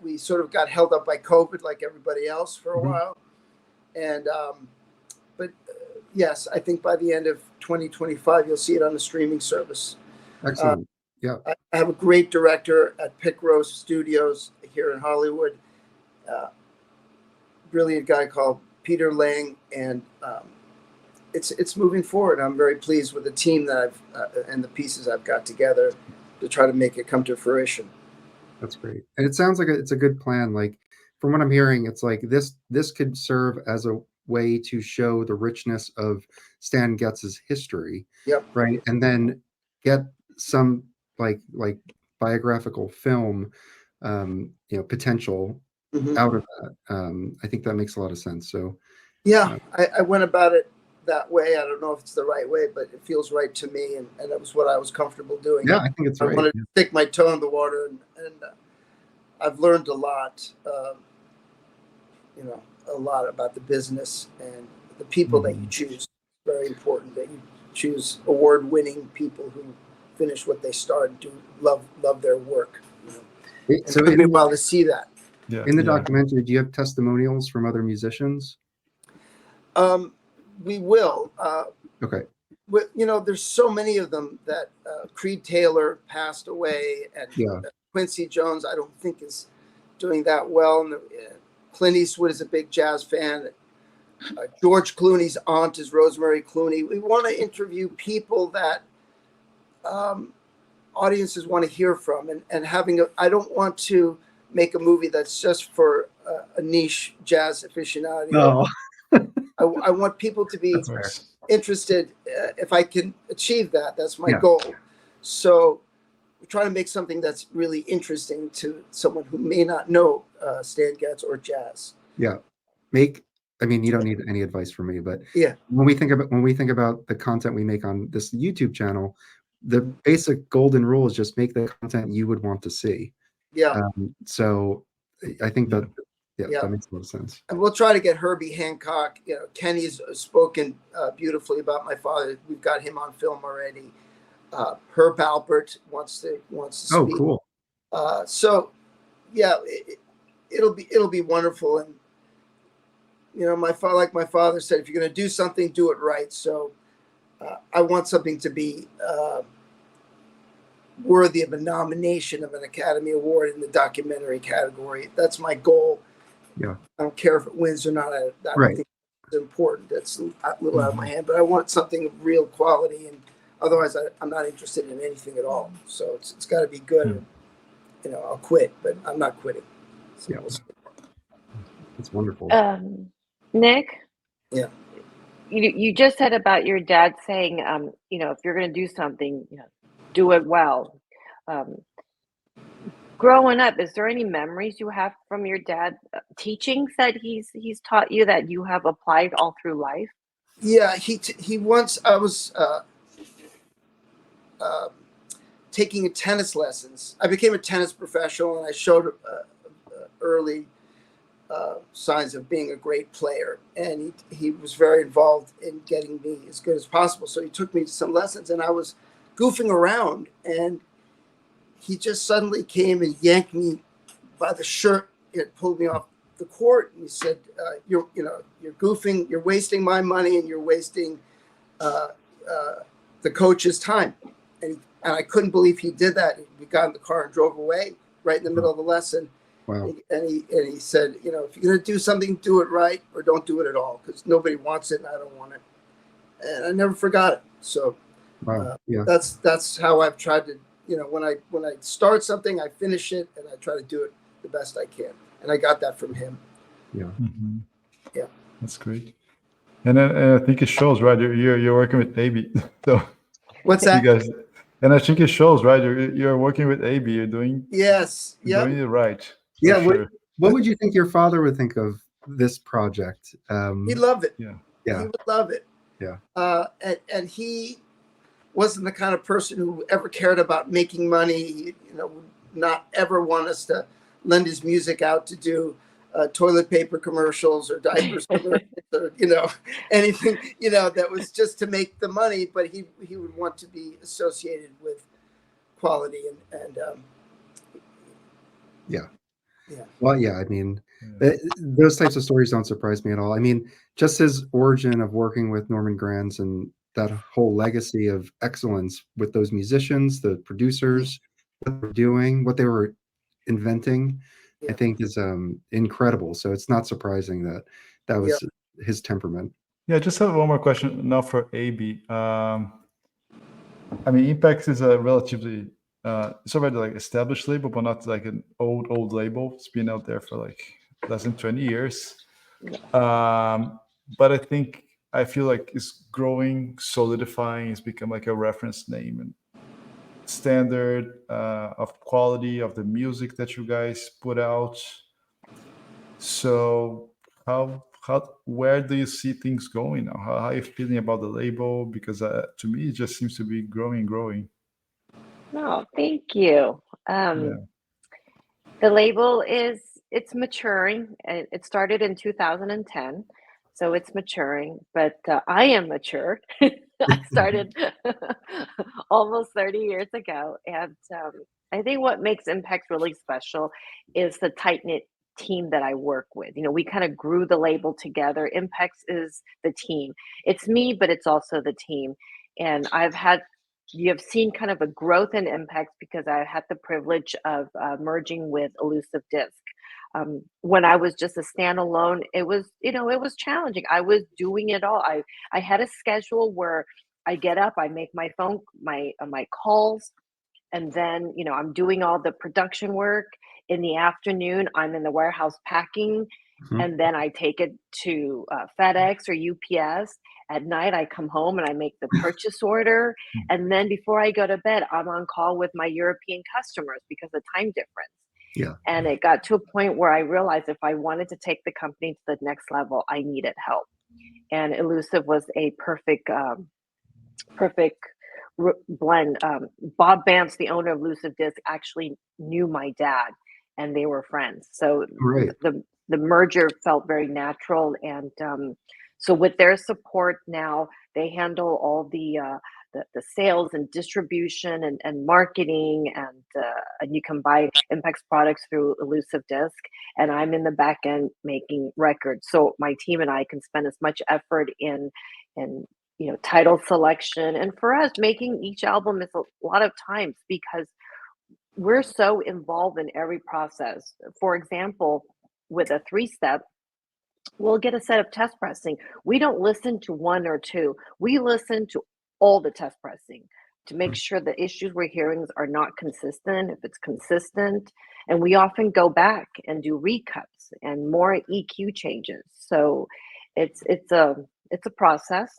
We sort of got held up by COVID like everybody else for a while. And but yes, I think by the end of 2025, you'll see it on the streaming service. Excellent. I have a great director at Pickrow Studios here in Hollywood. Brilliant guy called Peter Lang, and it's moving forward. I'm very pleased with the team that and the pieces I've got together to try to make it come to fruition. That's great, and it sounds like it's a good plan. Like from what I'm hearing, it's like this could serve as a way to show the richness of Stan Getz's history. Yep. Right, and then get some like biographical film, potential out of that. I think that makes a lot of sense. So I went about it that way. I don't know if it's the right way, but it feels right to me, and that was what I was comfortable doing. Yeah, I think it's right. I wanted to stick my toe in the water, and I've learned a lot, a lot about the business and the people that you choose. Very important that you choose award-winning people who finish what they start and do love their work. So it took me a while to see that. Yeah. In the documentary, do you have testimonials from other musicians? We will. Okay. There's so many of them that Creed Taylor passed away, and Quincy Jones, I don't think is doing that well. And Clint Eastwood is a big jazz fan. George Clooney's aunt is Rosemary Clooney. We want to interview people that audiences want to hear from, and I don't want to make a movie that's just for a niche jazz aficionado. No. I want people to be interested. If I can achieve that, that's my goal. So we're trying to make something that's really interesting to someone who may not know Stan Getz or jazz. Yeah. I mean, you don't need any advice from me, but yeah, when we think about the content we make on this YouTube channel, the basic golden rule is just make the content you would want to see. Yeah. So I think that that makes a lot of sense. And we'll try to get Herbie Hancock. You know, Kenny's spoken beautifully about my father. We've got him on film already. Herb Alpert wants to speak. Oh, cool. So yeah, it'll be wonderful. And you know, my father said, if you're going to do something, do it right. So I want something to be worthy of a nomination of an Academy Award in the documentary category. That's my goal. Yeah. I don't care if it wins or not. I don't think it's important. That's a little out of my hand, but I want something of real quality. And otherwise, I'm not interested in anything at all. So it's got to be good. And, you know, I'll quit, but I'm not quitting. So it's wonderful. Nick? Yeah. You just said about your dad saying, you know, if you're going to do something, you know, do it well. Growing up, is there any memories you have from your dad teachings that he's taught you that you have applied all through life? Yeah, he once, I was taking tennis lessons. I became a tennis professional, and I showed early signs of being a great player, and he was very involved in getting me as good as possible. So he took me to some lessons, and I was goofing around, and he just suddenly came and yanked me by the shirt and pulled me off the court, and he said, you're goofing, you're wasting my money, and you're wasting the coach's time. And I couldn't believe he did that. We got in the car and drove away right in the middle of the lesson. Wow. And he said, you know, if you're going to do something, do it right, or don't do it at all, because nobody wants it and I don't want it. And I never forgot it. So that's how I've tried to, you know, when I start something, I finish it, and I try to do it the best I can. And I got that from him. Yeah. Mm-hmm. Yeah. That's great. And then I think it shows, right? You're working with Abey. So what's that? You guys, and I think it shows, right? You're working with Abey. You're doing doing it right. Yeah. Sure. What would you think your father would think of this project? He'd love it. Yeah. He would love it. Yeah. And he wasn't the kind of person who ever cared about making money. He, you know, would not ever want us to lend his music out to do toilet paper commercials or diapers commercials or, you know, anything, you know, that was just to make the money. But he would want to be associated with quality and yeah. Well, yeah, I mean, those types of stories don't surprise me at all. I mean, just his origin of working with Norman Granz and that whole legacy of excellence with those musicians, the producers, what they were doing, what they were inventing, I think is incredible. So it's not surprising that was his temperament. Yeah, just have one more question now for Abey. I mean, Impex is a relatively it's already like established label, but not like an old label. It's been out there for like less than 20 years. But I feel like it's growing, solidifying. It's become like a reference name and standard of quality of the music that you guys put out. So where do you see things going now? How are you feeling about the label? Because to me, it just seems to be growing. No, thank you. The label it's maturing. It started in 2010, so it's maturing. But I am mature. I started almost 30 years ago, and I think what makes Impex really special is the tight-knit team that I work with. You know, we kind of grew the label together. Impex is the team. It's me, but it's also the team. And you have seen kind of a growth in Impex because I had the privilege of merging with Elusive Disc. When I was just a standalone, it was, it was challenging. I was doing it all. I had a schedule where I get up, I make my my calls, and then, I'm doing all the production work. In the afternoon, I'm in the warehouse packing, Mhm. and then I take it to FedEx or UPS. At night, I come home and I make the purchase order. And then before I go to bed, I'm on call with my European customers because of time difference. Yeah. And it got to a point where I realized if I wanted to take the company to the next level, I needed help. And Elusive was a perfect blend. Bob Vance, the owner of Lucid Disc, actually knew my dad, and they were friends. So Right. the merger felt very natural, and so with their support now, they handle all the sales and distribution and marketing, and you can buy Impex products through Elusive Disc, and I'm in the back end making records. So my team and I can spend as much effort in title selection, and for us, making each album is a lot of times because we're so involved in every process. For example, with a 3-step, we'll get a set of test pressing. We don't listen to one or two. We listen to all the test pressing to make sure the issues we're hearing are not consistent. If it's consistent, and we often go back and do recuts and more EQ changes. So it's a process,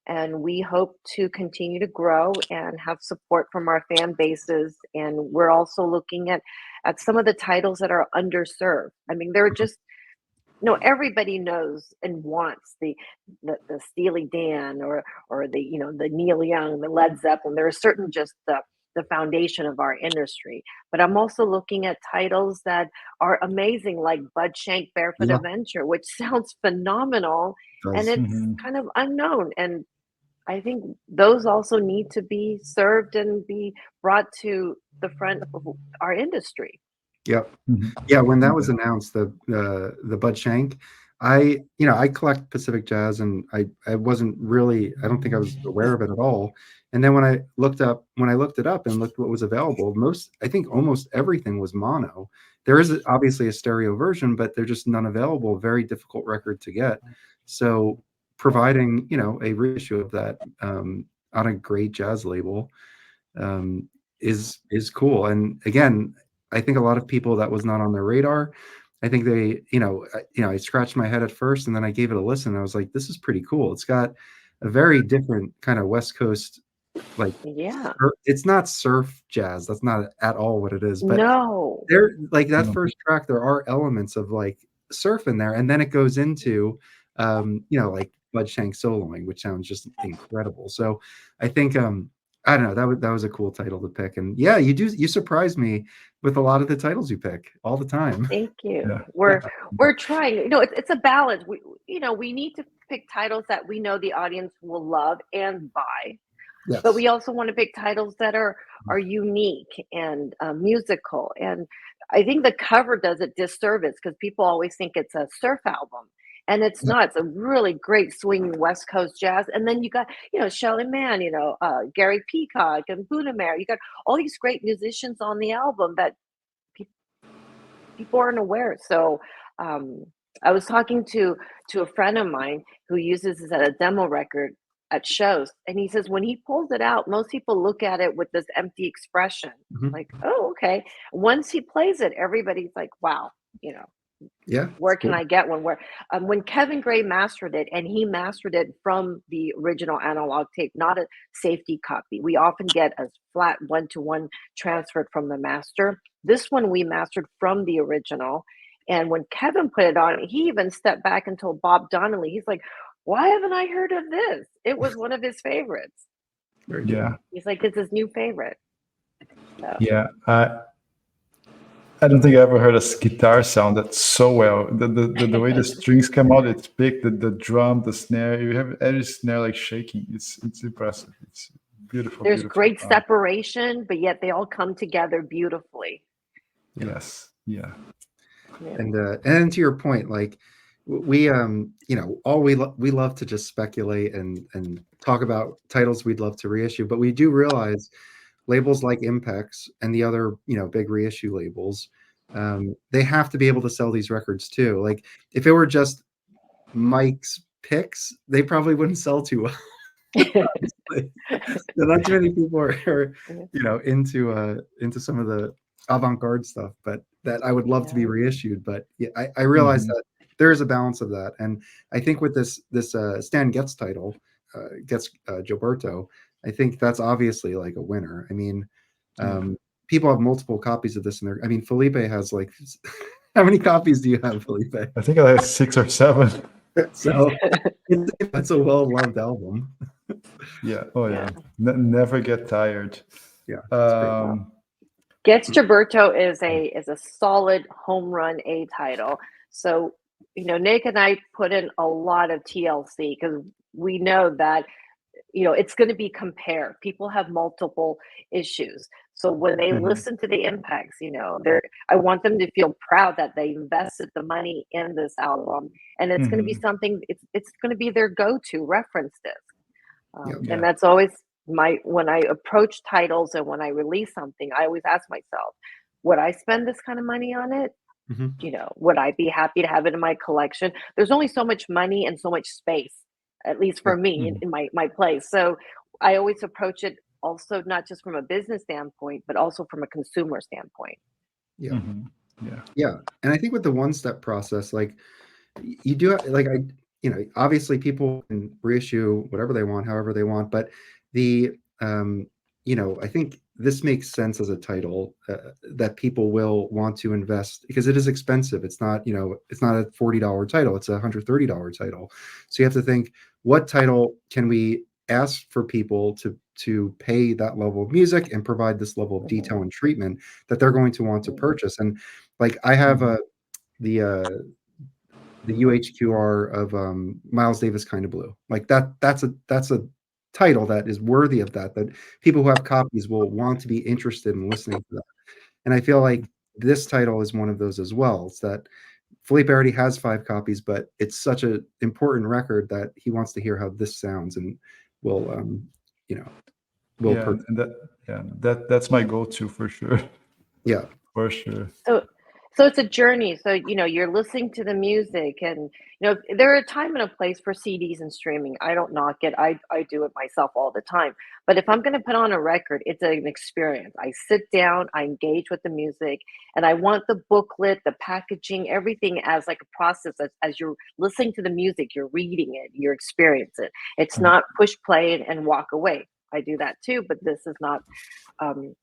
and we hope to continue to grow and have support from our fan bases. And we're also looking at some of the titles that are underserved. I mean, they're just everybody knows and wants the Steely Dan or the Neil Young, the Led Zeppelin. There are certain just the foundation of our industry. But I'm also looking at titles that are amazing, like Bud Shank Barefoot Yeah. Adventure, which sounds phenomenal, and Does. it's kind of unknown. And I think those also need to be served and be brought to the front of our industry. Yep. Mhm. Yeah, when that was announced, the Bud Shank, I collect Pacific Jazz, and I wasn't really, I don't think I was aware of it at all. And then when I looked it up and looked what was available, I think almost everything was mono. There is obviously a stereo version, but they're just none available. Very difficult record to get. So providing a reissue of that on a great jazz label is cool. And again, I think a lot of people, that was not on their radar. I think they, I scratched my head at first, and then I gave it a listen. I was like, this is pretty cool. It's got a very different kind of West Coast, like, Yeah. it's not surf jazz. That's not at all what it is. But No. there, like that No. first track, there are elements of like surf in there, and then it goes into, like Bud Shank soloing, which sounds just incredible. So I think, I don't know, that was a cool title to pick. And yeah, you surprise me with a lot of the titles you pick all the time. Thank you. Yeah. We're trying. It's a balance. We need to pick titles that we know the audience will love and buy, Yes. but we also want to pick titles that are unique and musical. And I think the cover does it disservice because people always think it's a surf album. And it's not. It's a really great swinging West Coast jazz. And then you got, Shelley Mann, Gary Peacock and Buddha Mare. You got all these great musicians on the album that people aren't aware. So I was talking to a friend of mine who uses this as a demo record at shows, and he says when he pulls it out, most people look at it with this empty expression, like, oh, okay. Once he plays it, everybody's like, wow, Yeah. where can I get one? Where when Kevin Gray mastered it, and he mastered it from the original analog tape, not a safety copy. We often get a flat 1-to-1 transferred from the master. This one we mastered from the original. And when Kevin put it on, he even stepped back and told Bob Donnelly, he's like, why haven't I heard of this? It was one of his favorites. Very good. Yeah. He's like, it's his new favorite. So. Yeah. I don't think I ever heard a guitar sound that's so well. The way the strings come out, it's big. The drum, the snare, you have every snare like shaking. It's impressive. It's beautiful. There's beautiful. great separation, but yet they all come together beautifully. Yes. Yeah. And to your point, like we we love to just speculate and talk about titles we'd love to reissue, but we do realize labels like Impex and the other big reissue labels, they have to be able to sell these records too. Like if it were just Mike's picks, they probably wouldn't sell too well. Not too many people are into some of the avant-garde stuff, but that I would love to be reissued. But yeah, I realize that there is a balance of that, and I think with this Stan Getz title, Gilberto, I think that's obviously like a winner. I mean, people have multiple copies of this, and I mean, Felipe has like, how many copies do you have, Felipe? I think I have 6 or 7. So it's a well-loved album. Yeah. Oh yeah. Never get tired. Yeah. Getz Gilberto is a solid home run A title. So, Nick and I put in a lot of TLC because we know that, it's going to be compared. People have multiple issues. So when they listen to the Impex, I want them to feel proud that they invested the money in this album, and it's going to be something. It's going to be their go-to reference disc, and that's always when I approach titles and when I release something, I always ask myself, would I spend this kind of money on it? Would I be happy to have it in my collection? There's only so much money and so much space, at least for me in my place. So I always approach it also not just from a business standpoint, but also from a consumer standpoint. Yeah. And I think with the one-step process, like you do, like obviously people can reissue whatever they want, however they want, but the I think this makes sense as a title that people will want to invest because it is expensive. It's not, it's not a $40 title. It's a $130 title. So you have to think, what title can we ask for people to pay that level of music and provide this level of detail and treatment that they're going to want to purchase? And like I have the UHQR of Miles Davis Kind of Blue. Like that's a title that is worthy of that people who have copies will want to be interested in listening to that. And I feel like this title is one of those as well. It's that Felipe already has 5 copies, but it's such an important record that he wants to hear how this sounds and will that's my go-to for sure. Yeah, for sure. So it's a journey. So, you're listening to the music and, there are a time and a place for CDs and streaming. I don't knock it. I do it myself all the time. But if I'm going to put on a record, it's an experience. I sit down, I engage with the music, and I want the booklet, the packaging, everything as like a process. As you're listening to the music, you're reading it, you're experiencing it. It's not push play and walk away. I do that too, but this is not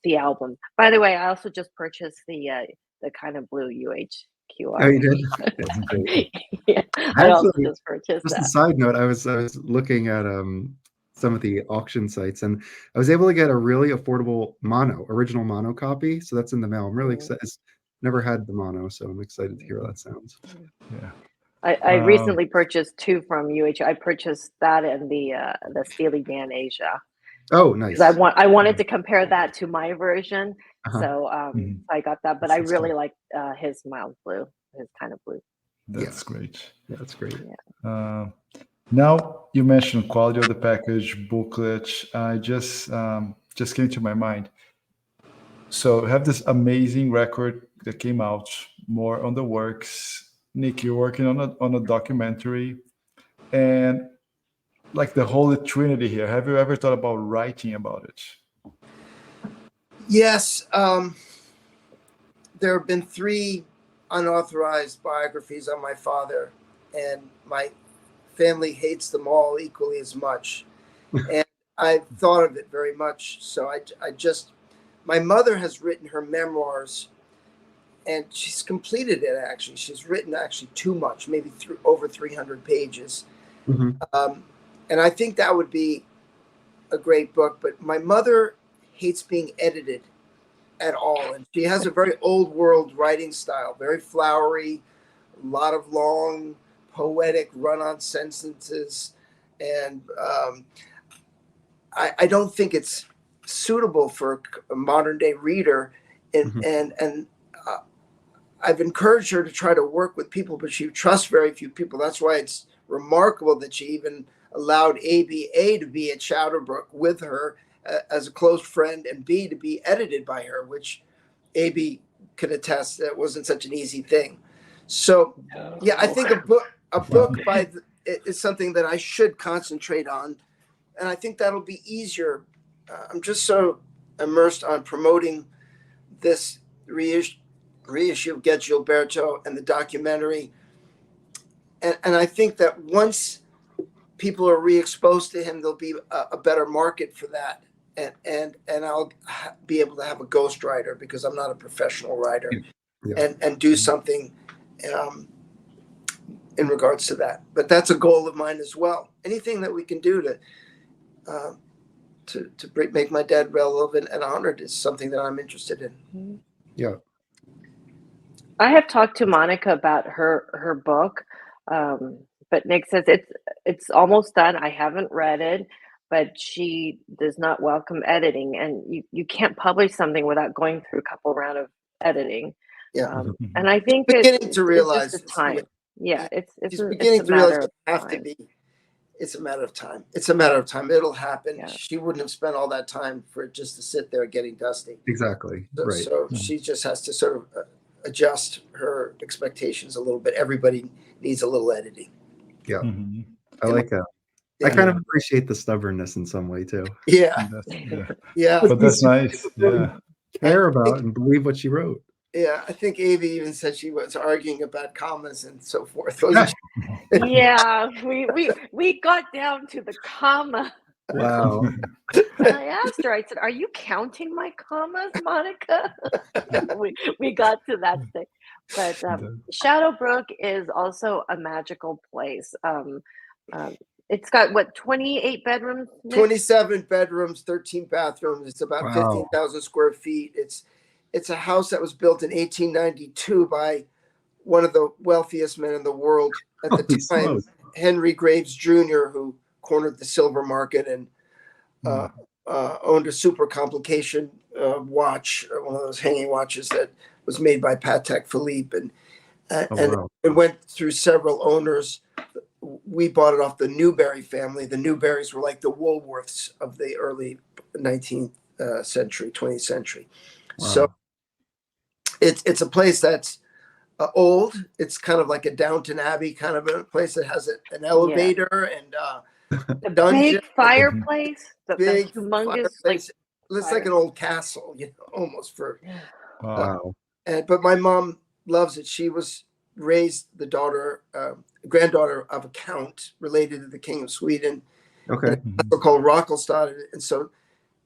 the album. By the way, I also just purchased the Kind of Blue UHQR. Oh, you did? Yeah, I also just purchased just that. a side note, I was looking at some of the auction sites, and I was able to get a really affordable original mono copy. So that's in the mail. I'm really excited. Never had the mono, so I'm excited to hear how that sounds. Yeah. I recently purchased 2 from UH. I purchased that and the Steely Dan Asia. Oh, nice. I wanted to compare that to my version, so I got that. But I really like his Mild Blue, his Kind of Blue. That's great. Yeah, that's great. Yeah. Now you mentioned quality of the package, booklet. I just came to my mind. So have this amazing record that came out, more on the works. Nick, you're working on a documentary, and like the Holy Trinity here. Have you ever thought about writing about it? Yes. There have been 3 unauthorized biographies on my father, and my family hates them all equally as much. And I've thought of it very much. So my mother has written her memoirs, and she's completed it actually. She's written actually too much, maybe over 300 pages. And I think that would be a great book. But my mother hates being edited at all. And she has a very old world writing style, very flowery, a lot of long, poetic run-on sentences. And I don't think it's suitable for a modern day reader. And I've encouraged her to try to work with people, but she trusts very few people. That's why it's remarkable that she even allowed A to be at Shadowbrook with her as a close friend, and B to be edited by her, which Abey could attest that it wasn't such an easy thing. So, yeah, I think a book is something that I should concentrate on, and I think that'll be easier. I'm just so immersed on promoting this reissue of Get Gilberto and the documentary, and I think that once people are re-exposed to him, there'll be a better market for that, and I'll be able to have a ghostwriter because I'm not a professional writer, and do something in regards to that. But that's a goal of mine as well. Anything that we can do to make my dad relevant and honored is something that I'm interested in. Yeah. I have talked to Monica about her book, but Nick says it's almost done. I haven't read it, but she does not welcome editing, and you can't publish something without going through a couple round of editing. Yeah. And I think beginning to realize it's just a time. Yeah, it's beginning to realize it have to time. be. It's a matter of time. It's a matter of time. It'll happen. Yeah. She wouldn't have spent all that time for it just to sit there getting dusty. Exactly. So, Right. so she just has to sort of adjust her expectations a little bit. Everybody needs a little editing. Yeah. Mhm. I like that. I kind of appreciate the stubbornness in some way too. Yeah. Yeah. But that's nice. Yeah. Care about and believe what she wrote. Yeah. I think Abey even said she was arguing about commas and so forth. Yeah, we got down to the comma. Wow. I asked her, I said, "Are you counting my commas, Monica?" we got to that stage. But Shadowbrook is also a magical place. It's got what, 28 bedrooms? Nick? 27 bedrooms, 13 bathrooms. It's about Wow. 15,000 square feet. It's a house that was built in 1892 by one of the wealthiest men in the world at the time, smokes. Henry Graves Jr., who cornered the silver market and owned a super complication watch, one of those hanging watches that was made by Patek Philippe, and Wow. it went through several owners. We bought it off the Newberry family. The Newberries were like the Woolworths of the early 19th century, 20th century. Wow. So it's a place that's old. It's kind of like a Downton Abbey kind of a place that has an elevator and The dungeon, big fireplace, the big humongous, fireplace. It's like an old castle, almost for. Wow. But my mom loves it. She was raised the granddaughter of a count related to the King of Sweden. Okay. Called Rockelstad, and so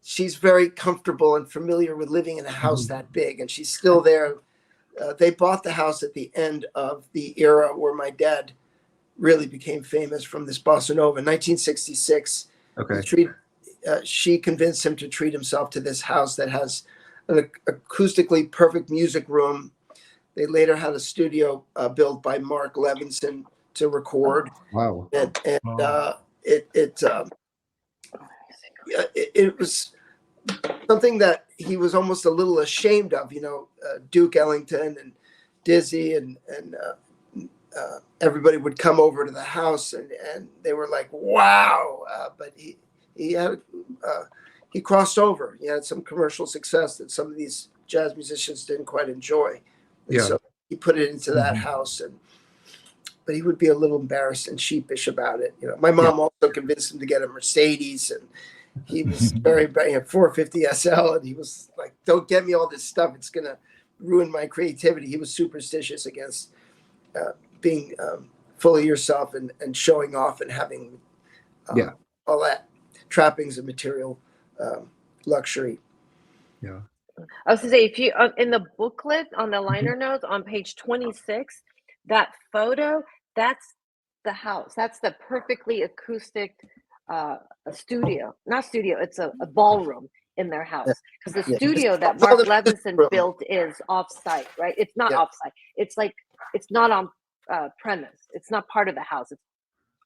she's very comfortable and familiar with living in a house that big, and she's still there. They bought the house at the end of the era where my dad really became famous from this bossa nova. In 1966, Okay. She convinced him to treat himself to this house that has an acoustically perfect music room. They later had a studio built by Mark Levinson to record. Wow. And Wow. it was something that he was almost a little ashamed of, Duke Ellington and Dizzy and everybody would come over to the house and they were like, wow. But he crossed over. He had some commercial success that some of these jazz musicians didn't quite enjoy. And so he put it into that house, but he would be a little embarrassed and sheepish about it. My mom also convinced him to get a Mercedes, and he was very 450 SL, and he was like, "Don't get me all this stuff; it's gonna ruin my creativity." He was superstitious against being full of yourself and showing off and having all that trappings of material luxury. Yeah. I was to say, if you in the booklet on the liner notes on page 26, that photo, that's the house. That's the perfectly acoustic studio. Not studio, it's a ballroom in their house. Because the studio that Mark Levinson built is off-site, right? It's not off-site. It's like, it's not on premise. It's not part of the house. It's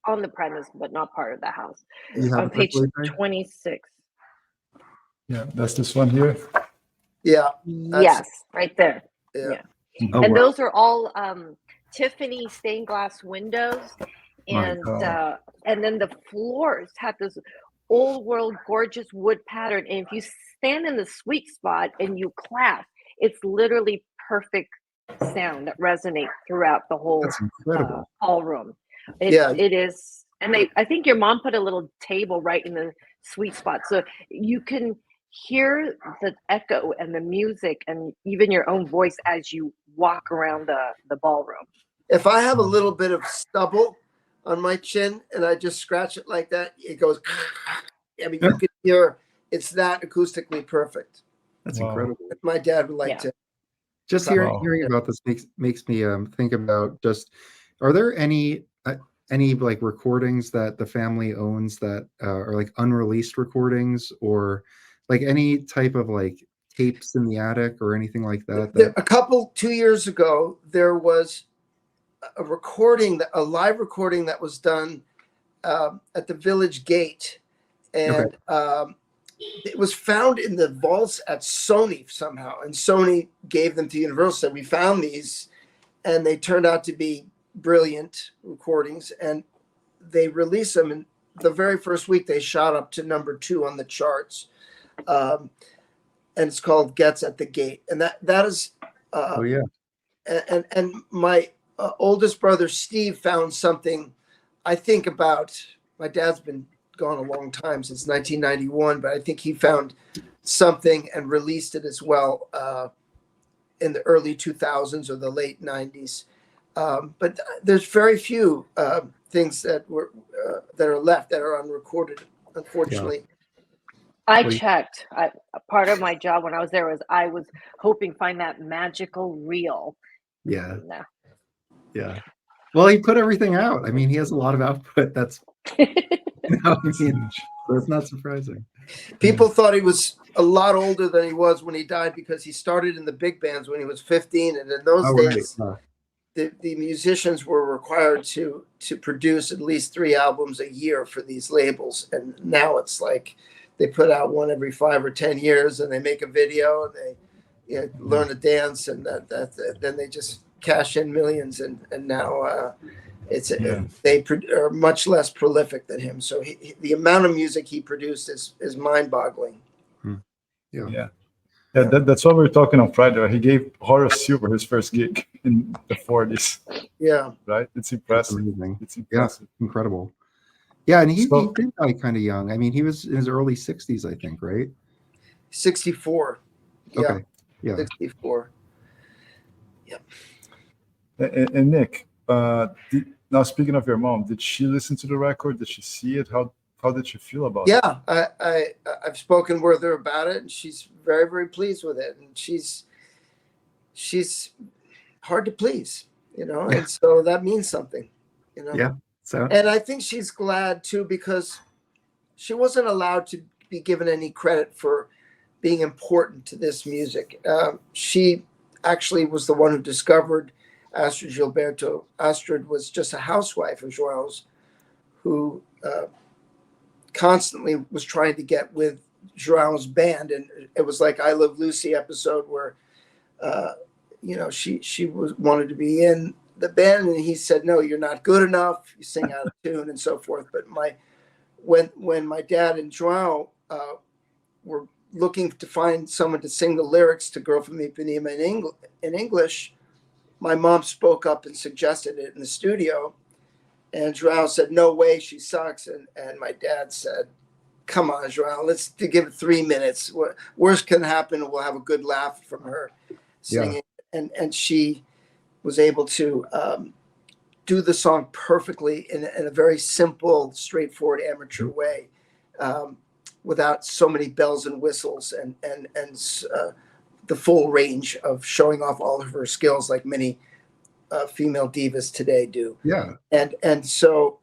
on the premise, but not part of the house. On page 26. Yeah, that's this one here. Yeah. Yes, right there. Yeah. Oh, And wow. those are all Tiffany stained glass windows, and then the floors have this old world gorgeous wood pattern. And if you stand in the sweet spot and you clasp, it's literally perfect sound that resonates throughout the whole That's incredible. ballroom. Yeah. It is, and I think your mom put a little table right in the sweet spot, so you can hear the echo and the music and even your own voice as you walk around the ballroom. If I have a little bit of stubble on my chin and I just scratch it like that, it goes. I mean, you can hear it's that acoustically perfect. That's Wow. incredible. My dad would like Yeah. to. Just Wow. hearing about this makes me think about just, are there any like recordings that the family owns that are like unreleased recordings, or like any type of like tapes in the attic or anything like that? A couple 2 years ago, there was a recording, a live recording that was done at the Village Gate, and it was found in the vaults at Sony somehow, and Sony gave them to Universal. Said, we found these, and they turned out to be brilliant recordings, and they released them. And the very first week, they shot up to #2 on the charts, and it's called "Getz at the Gate," and that is. Oh yeah. And my oldest brother Steve found something. I think about, my dad's been gone a long time, since 1991, but I think he found something and released it as well in the early 2000s or the late 90s. But there's very few things that are left that are unrecorded, unfortunately. I checked. Part of my job when I was there was I was hoping find that magical reel. Yeah. No. Yeah. Well, he put everything out. I mean, he has a lot of output. That's, I mean, that's not surprising. People thought he was a lot older than he was when he died, because he started in the big bands when he was 15, and in those days, the musicians were required to produce at least 3 albums a year for these labels, and now it's like they put out one every 5 or 10 years, and they make a video, and they learn to dance, and then they just cash in millions, and now they are much less prolific than him. So the amount of music he produced is mind-boggling. Yeah. That's what we were talking on Friday. Right? He gave Horace Silver his first gig in the 40s. Yeah. Right? It's impressive. It's impressive. Yeah, incredible. Yeah, and he did die kind of young. I mean, he was in his early 60s, I think, right? 64. Okay. Yeah. 64. Yep. And Nick, now speaking of your mom, did she listen to the record? Did she see it? How did she feel about it? Yeah, I've spoken with her about it, and she's very, very pleased with it. And she's hard to please, and so that means something, Yeah. So. And I think she's glad too, because she wasn't allowed to be given any credit for being important to this music. She actually was the one who discovered Astrid Gilberto. Astrid was just a housewife of João's, who constantly was trying to get with João's band, and it was like I Love Lucy episode where she wanted to be in the band, and he said, no, you're not good enough, you sing out of tune and so forth. But when my dad and João were looking to find someone to sing the lyrics to Girl from Ipanema in English, my mom spoke up and suggested it in the studio, and João said, no way, she sucks. And my dad said, come on, João, let's give it 3 minutes. Worst can happen, we'll have a good laugh from her singing. Yeah. And she was able to do the song perfectly in a very simple, straightforward, amateur way, without so many bells and whistles, and the full range of showing off all of her skills like many female divas today do. Yeah. And so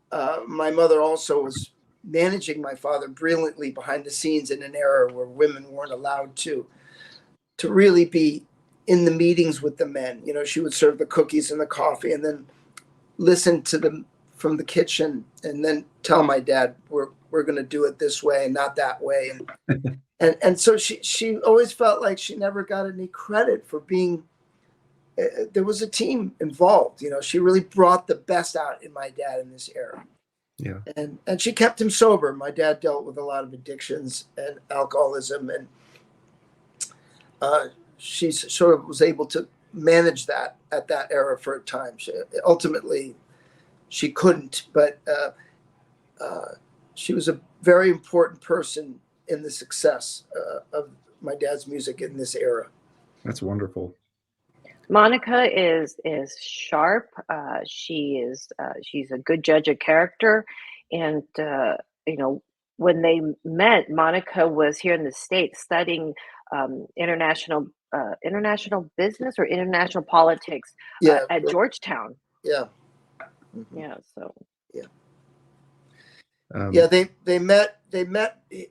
my mother also was managing my father brilliantly behind the scenes in an era where women weren't allowed to really be in the meetings with the men. She would serve the cookies and the coffee, and then listen to them from the kitchen, and then tell my dad, we're going to do it this way and not that way. And so she always felt like she never got any credit for being, there was a team involved. She really brought the best out in my dad in this era. Yeah. And she kept him sober. My dad dealt with a lot of addictions and alcoholism, and she sort of was able to manage that at that era for a time. Ultimately, she couldn't, but she was a very important person in the success of my dad's music in this era. That's wonderful. Monica is sharp. She's a good judge of character, and you know, when they met, Monica was here in the States studying international business or international politics at Georgetown. Yeah. Mm-hmm. Yeah. So. Yeah. They met.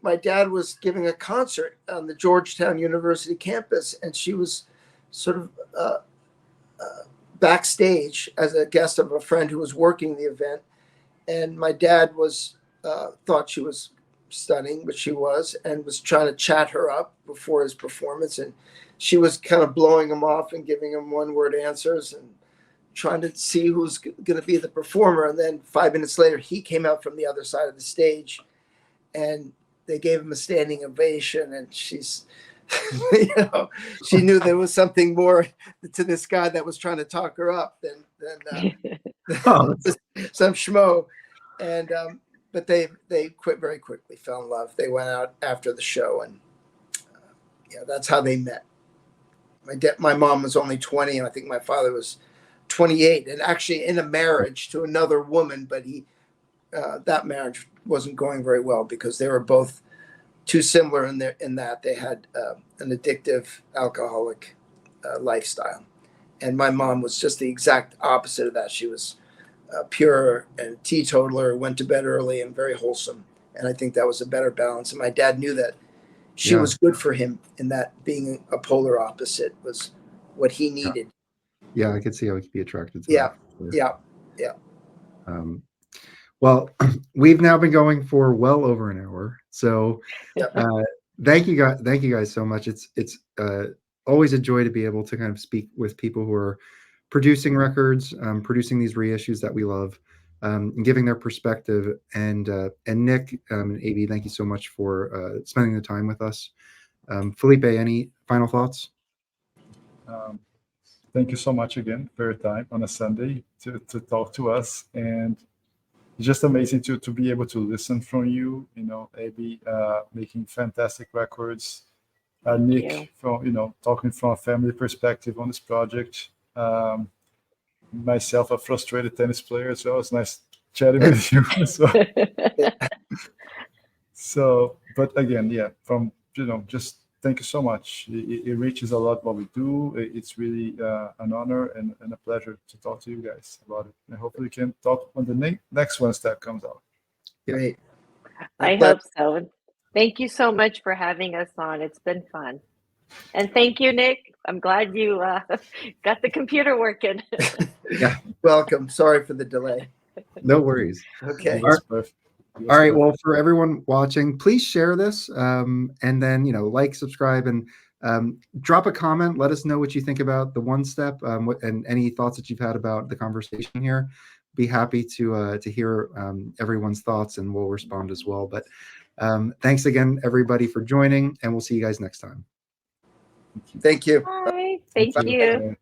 My dad was giving a concert on the Georgetown University campus, and she was sort of backstage as a guest of a friend who was working the event. And my dad was thought she was stunning, but she was, and was trying to chat her up before his performance. And she was kind of blowing him off and giving him one-word answers and trying to see who's going to be the performer. And then 5 minutes later, he came out from the other side of the stage, and they gave him a standing ovation. And she's, you know, she knew there was something more to this guy that was trying to talk her up than some schmo. And but they quit very quickly, fell in love. They went out after the show, and yeah, that's how they met. My mom was only 20, and I think my father was 28, and actually in a marriage to another woman, but that marriage wasn't going very well because they were both too similar in that they had an addictive alcoholic lifestyle. And my mom was just the exact opposite of that. She was pure and teetotaler, went to bed early, and very wholesome. And I think that was a better balance. And my dad knew that she was good for him, in that being a polar opposite was what he needed. Yeah, I could see how he could be attracted to that. Yeah. Well, we've now been going for well over an hour. So thank you guys so much. It's always a joy to be able to kind of speak with people who are producing records, producing these reissues that we love, and giving their perspective. And Nick and Abey, thank you so much for spending the time with us. Felipe, any final thoughts? Thank you so much again for your time on a Sunday to talk to us. And it's just amazing to be able to listen from you, Abey, making fantastic records. Nick, from talking from a family perspective on this project. Myself, a frustrated tennis player as well. It's nice chatting with you. So, but again, from just thank you so much. It reaches a lot what we do. It's really an honor and a pleasure to talk to you guys about it. And hopefully we can talk when the next one that comes out. Great. I hope so. Thank you so much for having us on. It's been fun. And thank you, Nick. I'm glad you got the computer working. Yeah. Welcome. Sorry for the delay. No worries. Okay. All right. Well, for everyone watching, please share this, and then like, subscribe, and drop a comment. Let us know what you think about the one step, and any thoughts that you've had about the conversation here. Be happy to hear everyone's thoughts, and we'll respond as well. But thanks again, everybody, for joining, and we'll see you guys next time. Thank you. Bye. Thank you.